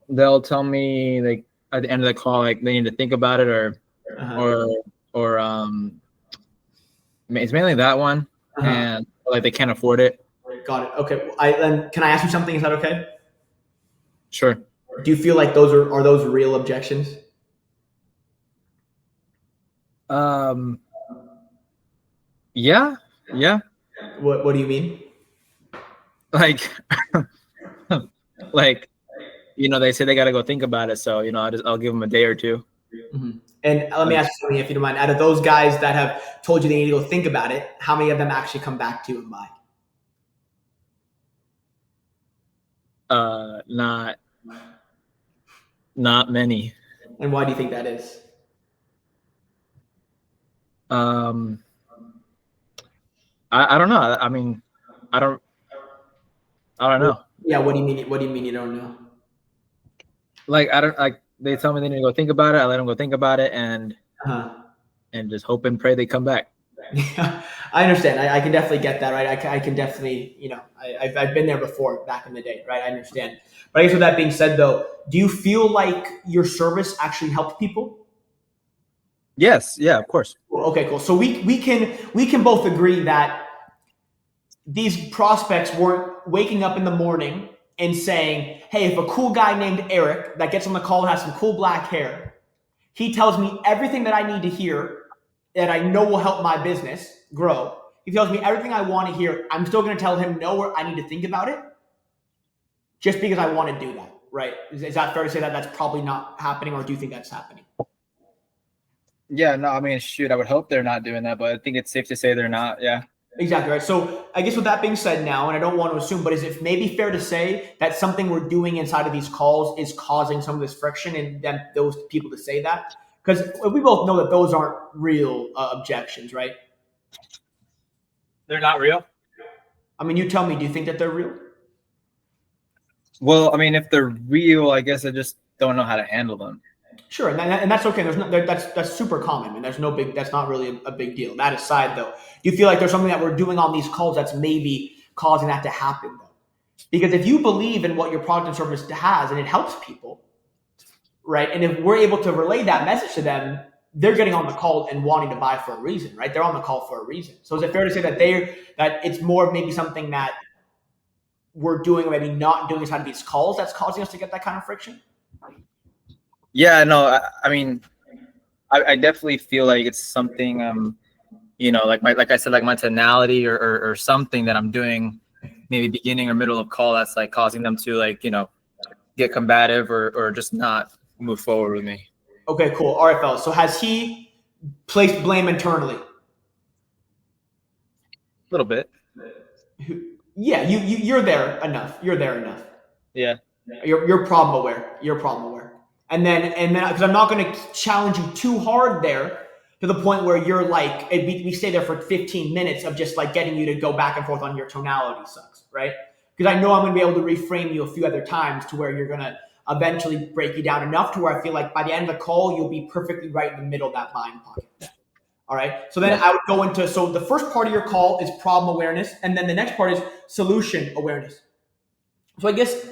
they'll tell me like at the end of the call, like they need to think about it or it's mainly that one and like they can't afford it. Got it. Okay. Then can I ask you something? Is that okay? Sure. Do you feel like those are those real objections? Yeah. What do you mean? Like, like, they say they got to go think about it. So, I'll give them a day or two. And let me ask you something, if you don't mind. Out of those guys that have told you they need to go think about it, how many of them actually come back to you and buy? Not many. And why do you think that is? I don't know. I mean, I don't know. Yeah. What do you mean? What do you mean you don't know? Like, they tell me they need to go think about it. I let them go think about it and just hope and pray they come back. Yeah, I understand. I can definitely get that, right? I can definitely, I've been there before back in the day, right? I understand. But I guess with that being said, though, do you feel like your service actually helped people? Yes. Yeah, of course. Okay, cool. So we can both agree that these prospects weren't waking up in the morning and saying, hey, if a cool guy named Eric that gets on the call and has some cool black hair, he tells me everything that I need to hear that I know will help my business grow. He tells me everything I want to hear. I'm still going to tell him no, or I need to think about it just because I want to do that, right? Is that fair to say that that's probably not happening, or do you think that's happening? Yeah, no, I mean, shoot, I would hope they're not doing that, but I think it's safe to say they're not, yeah. Exactly, right? So I guess with that being said now, and I don't want to assume, but is it maybe fair to say that something we're doing inside of these calls is causing some of this friction and then those people to say that? Because we both know that those aren't real objections, right? They're not real? I mean, you tell me, do you think that they're real? Well, I mean, if they're real, I guess I just don't know how to handle them. Sure, and that's okay. That's super common, and that's not really a big deal. That aside, though, do you feel like there's something that we're doing on these calls that's maybe causing that to happen, though? Because if you believe in what your product and service has and it helps people, right? And if we're able to relay that message to them, they're getting on the call and wanting to buy for a reason, right? They're on the call for a reason. So is it fair to say that that it's more maybe something that we're doing or maybe not doing inside of these calls that's causing us to get that kind of friction? Yeah, no, I mean, I definitely feel like it's something, like I said, like my tonality or something that I'm doing maybe beginning or middle of call that's like causing them to get combative or just not move forward with me. Okay, cool. All right, fellas. So has he placed blame internally? A little bit. Yeah, you're there enough. You're there enough. Yeah. You're problem aware. You're problem aware. And then because I'm not going to challenge you too hard there to the point where you're like we stay there for 15 minutes of just like getting you to go back and forth on your tonality sucks, right? Because I know I'm going to be able to reframe you a few other times to where you're going to eventually break you down enough to where I feel like by the end of the call you'll be perfectly right in the middle of that buying pocket. All right. So then I would go into, so the first part of your call is problem awareness. And then the next part is solution awareness. So I guess,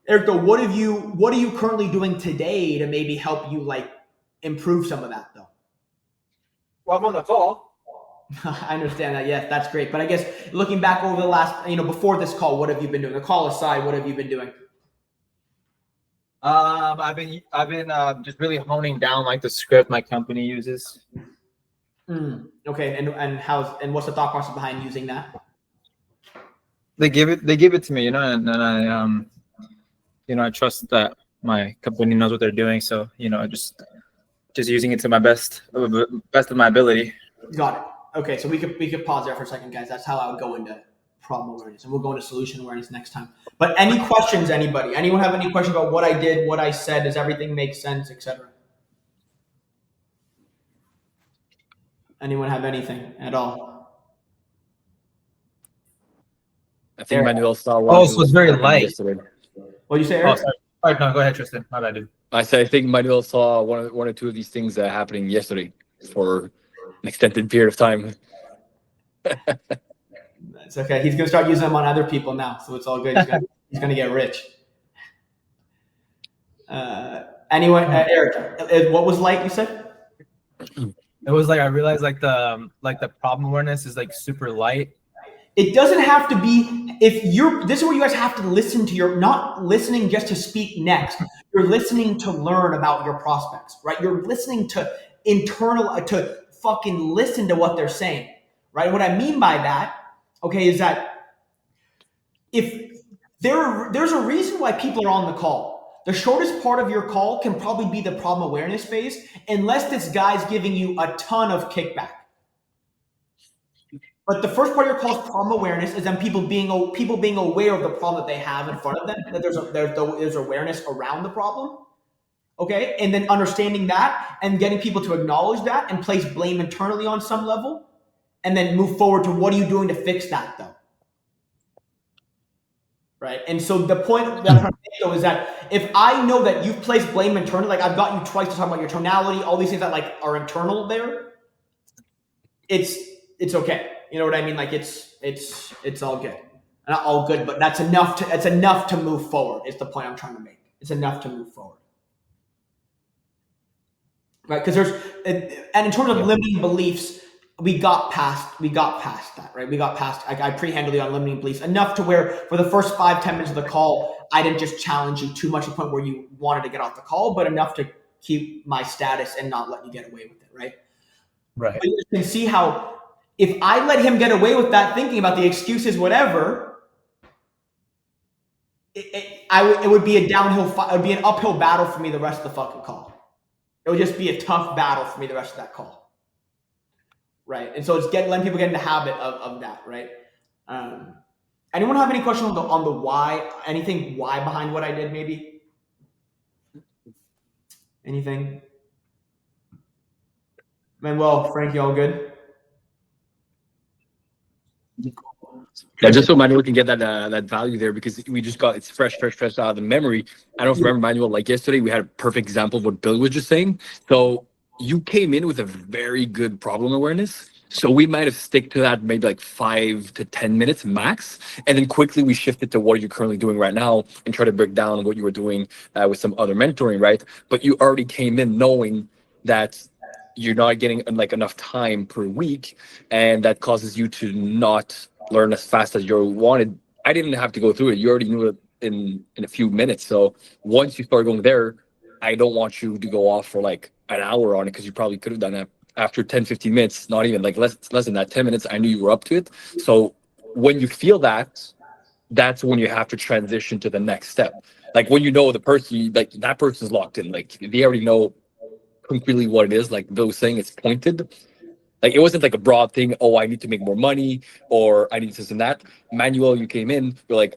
Eric, though, what are you currently doing today to maybe help you like improve some of that though? Well, I'm on the call. I understand that. Yes, that's great. But I guess looking back over the last, before this call, what have you been doing? The call aside, what have you been doing? I've been just really honing down like the script my company uses. Okay. And what's the thought process behind using that? They give it to me, and I trust that my company knows what they're doing. So, just using it to my best of my ability. Got it. Okay. So we could pause there for a second, guys. That's how I would go into problem awareness, and we'll go into solution awareness next time. But any questions, anybody? Anyone have any questions about what I did, what I said? Does everything make sense, etc.? Anyone have anything at all? I think Manuel saw one. Oh, so it's very light. Yesterday. What did you say, Oh, Eric? sorry. All right, no, go ahead, Tristan. My bad, dude. I said I think Manuel saw one or two of these things happening yesterday for an extended period of time. It's okay. He's gonna start using them on other people now, so it's all good. He's gonna get rich. Anyway, Eric, what was light? You said. It was like I realized like the problem awareness is like super light. It doesn't have to be. This is where you guys have to listen to your, not listening just to speak next. You're listening to learn about your prospects, right? You're listening to to fucking listen to what they're saying, right? What I mean by that, okay, is that if there's a reason why people are on the call. The shortest part of your call can probably be the problem awareness phase, unless this guy's giving you a ton of kickback. But the first part of your call is problem awareness, is then people being aware of the problem that they have in front of them, that there's awareness around the problem. Okay, and then understanding that and getting people to acknowledge that and place blame internally on some level, and then move forward to what are you doing to fix that though. Right. And so the point that I'm trying to make though is that if I know that you've placed blame internally, like I've got you twice to talk about your tonality, all these things that like are internal there, it's okay. You know what I mean? Like it's all good. Not all good, but it's enough to move forward, is the point I'm trying to make. It's enough to move forward. Right? Because and in terms of limiting beliefs, we got past that, right? We got past, I pre-handled you on limiting beliefs enough to where for the first 5-10 minutes of the call, I didn't just challenge you too much to the point where you wanted to get off the call, but enough to keep my status and not let you get away with it, right? Right. But you can see how if I let him get away with that, thinking about the excuses, whatever, it would be a downhill fight. It would be an uphill battle for me the rest of the fucking call. It would just be a tough battle for me the rest of that call. Right. And so it's letting people get in the habit of that. Right. Anyone have any questions on the why? Anything why behind what I did? Maybe anything? Manuel, Frankie, all good? Yeah, just so Manuel can get that value there, because we just got, it's fresh out of the memory. I don't remember, Manuel, like yesterday we had a perfect example of what Bill was just saying. So you came in with a very good problem awareness. So we might have stick to that maybe like 5 to 10 minutes max. And then quickly we shifted to what you're currently doing right now and try to break down what you were doing with some other mentoring, right? But you already came in knowing that you're not getting like enough time per week, and that causes you to not learn as fast as you wanted. I didn't have to go through it. You already knew it in a few minutes. So once you start going there, I don't want you to go off for like an hour on it, because you probably could have done that after 10, 15 minutes, not even like less than that, 10 minutes. I knew you were up to it. So when you feel that, that's when you have to transition to the next step. Like when you know the person, like that person's locked in, like they already know concretely what it is. Like Bill was saying, it's pointed. Like it wasn't like a broad thing. Oh, I need to make more money, or I need this and that. Manuel, you came in. You're like,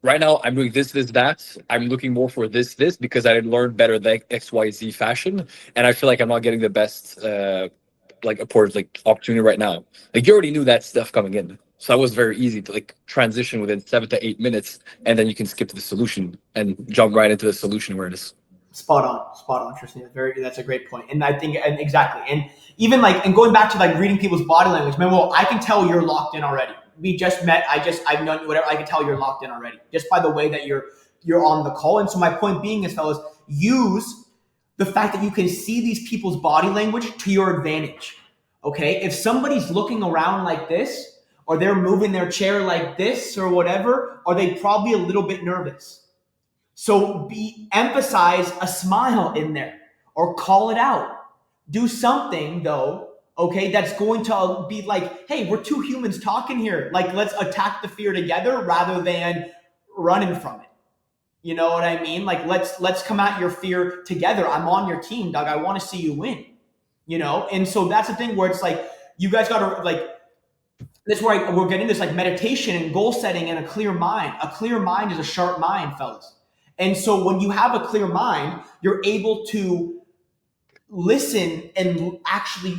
right now I'm doing this, that. I'm looking more for this, because I learned better the XYZ fashion, and I feel like I'm not getting the best opportunity right now. Like you already knew that stuff coming in, so that was very easy to like transition within 7 to 8 minutes, and then you can skip to the solution and jump right into the solution where it is. Spot on, Tristan. That's a great point. And I think, and exactly. And even like, and going back to like reading people's body language, man, well, I can tell you're locked in already. We just met. I've known you, whatever. I can tell you're locked in already just by the way that you're on the call. And so my point being is, fellas, use the fact that you can see these people's body language to your advantage. Okay. If somebody's looking around like this, or they're moving their chair like this or whatever, are they probably a little bit nervous? So emphasize a smile in there or call it out. Do something though, okay, that's going to be like, hey, we're two humans talking here. Like, let's attack the fear together rather than running from it. You know what I mean? Like, let's come at your fear together. I'm on your team, Doug. I want to see you win. You know? And so that's the thing where it's like, you guys got to like, that's where we're getting this like meditation and goal setting and a clear mind. A clear mind is a sharp mind, fellas. And so when you have a clear mind, you're able to listen and actually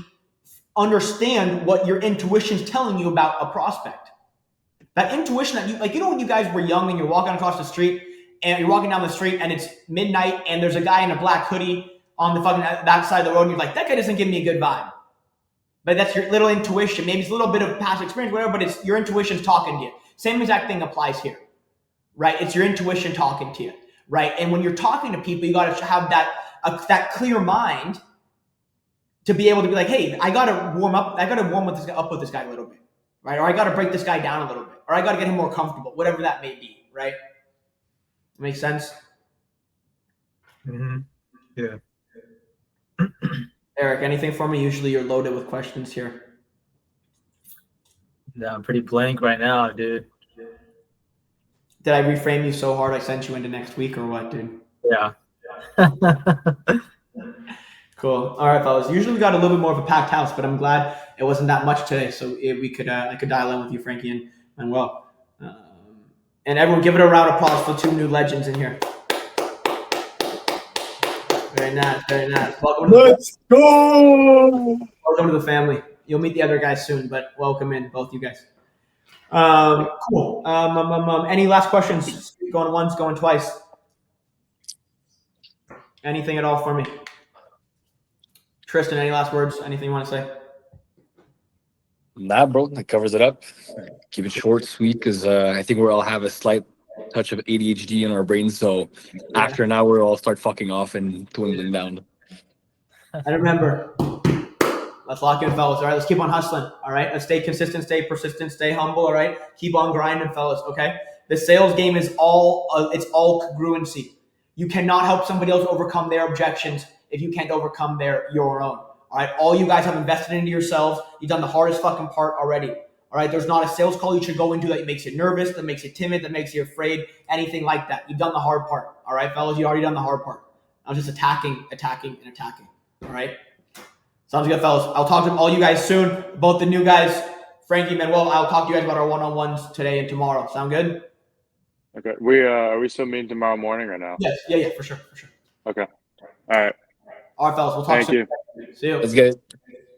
understand what your intuition's telling you about a prospect. That intuition that you, like, you know, when you guys were young and you're walking across the street and you're walking down the street and it's midnight and there's a guy in a black hoodie on the fucking back side of the road and you're like, that guy doesn't give me a good vibe. But that's your little intuition. Maybe it's a little bit of past experience, whatever, but it's your intuition's talking to you. Same exact thing applies here, right? It's your intuition talking to you. Right. And when you're talking to people, you got to have that clear mind to be able to be like, hey, I got to warm up. I got to warm up with this guy a little bit. Right. Or I got to break this guy down a little bit. Or I got to get him more comfortable, whatever that may be. Right. Makes sense? Mm-hmm. Yeah. Eric, anything for me? Usually you're loaded with questions here. No, I'm pretty blank right now, dude. Did I reframe you so hard I sent you into next week or what, dude? Yeah. Cool. All right, fellas. Usually we got a little bit more of a packed house, but I'm glad it wasn't that much today. So we could I could dial in with you, Frankie and Manuel. And everyone, give it a round of applause for 2 new legends in here. Very nice, very nice. Let's go. Welcome to the family. You'll meet the other guys soon, but welcome in, both you guys. Cool. Any last questions? Going once, going twice. Anything at all for me? Tristan, any last words? Anything you want to say? Nah, bro, that covers it up. Keep it short, sweet, because I think we all have a slight touch of ADHD in our brains. So after an hour, we'll all start fucking off and dwindling down. And remember, let's lock in, fellas. All right, let's keep on hustling. All right, let's stay consistent, stay persistent, stay humble. All right, keep on grinding, fellas. Okay, the sales game is it's all congruency. You cannot help somebody else overcome their objections if you can't overcome your own. All right, all you guys have invested into yourselves. You've done the hardest fucking part already. All right, there's not a sales call you should go into that makes you nervous, that makes you timid, that makes you afraid, anything like that. You've done the hard part. All right, fellas, you already done the hard part. I was just attacking. All right. Sounds good, fellas. I'll talk to all you guys soon. Both the new guys, Frankie, Manuel. I'll talk to you guys about our one-on-ones today and tomorrow. Sound good? Okay. Are we still meeting tomorrow morning or no? Yes. Yeah, for sure. Okay. All right. All right, fellas. We'll talk soon. Thank you. See you. Let's get it.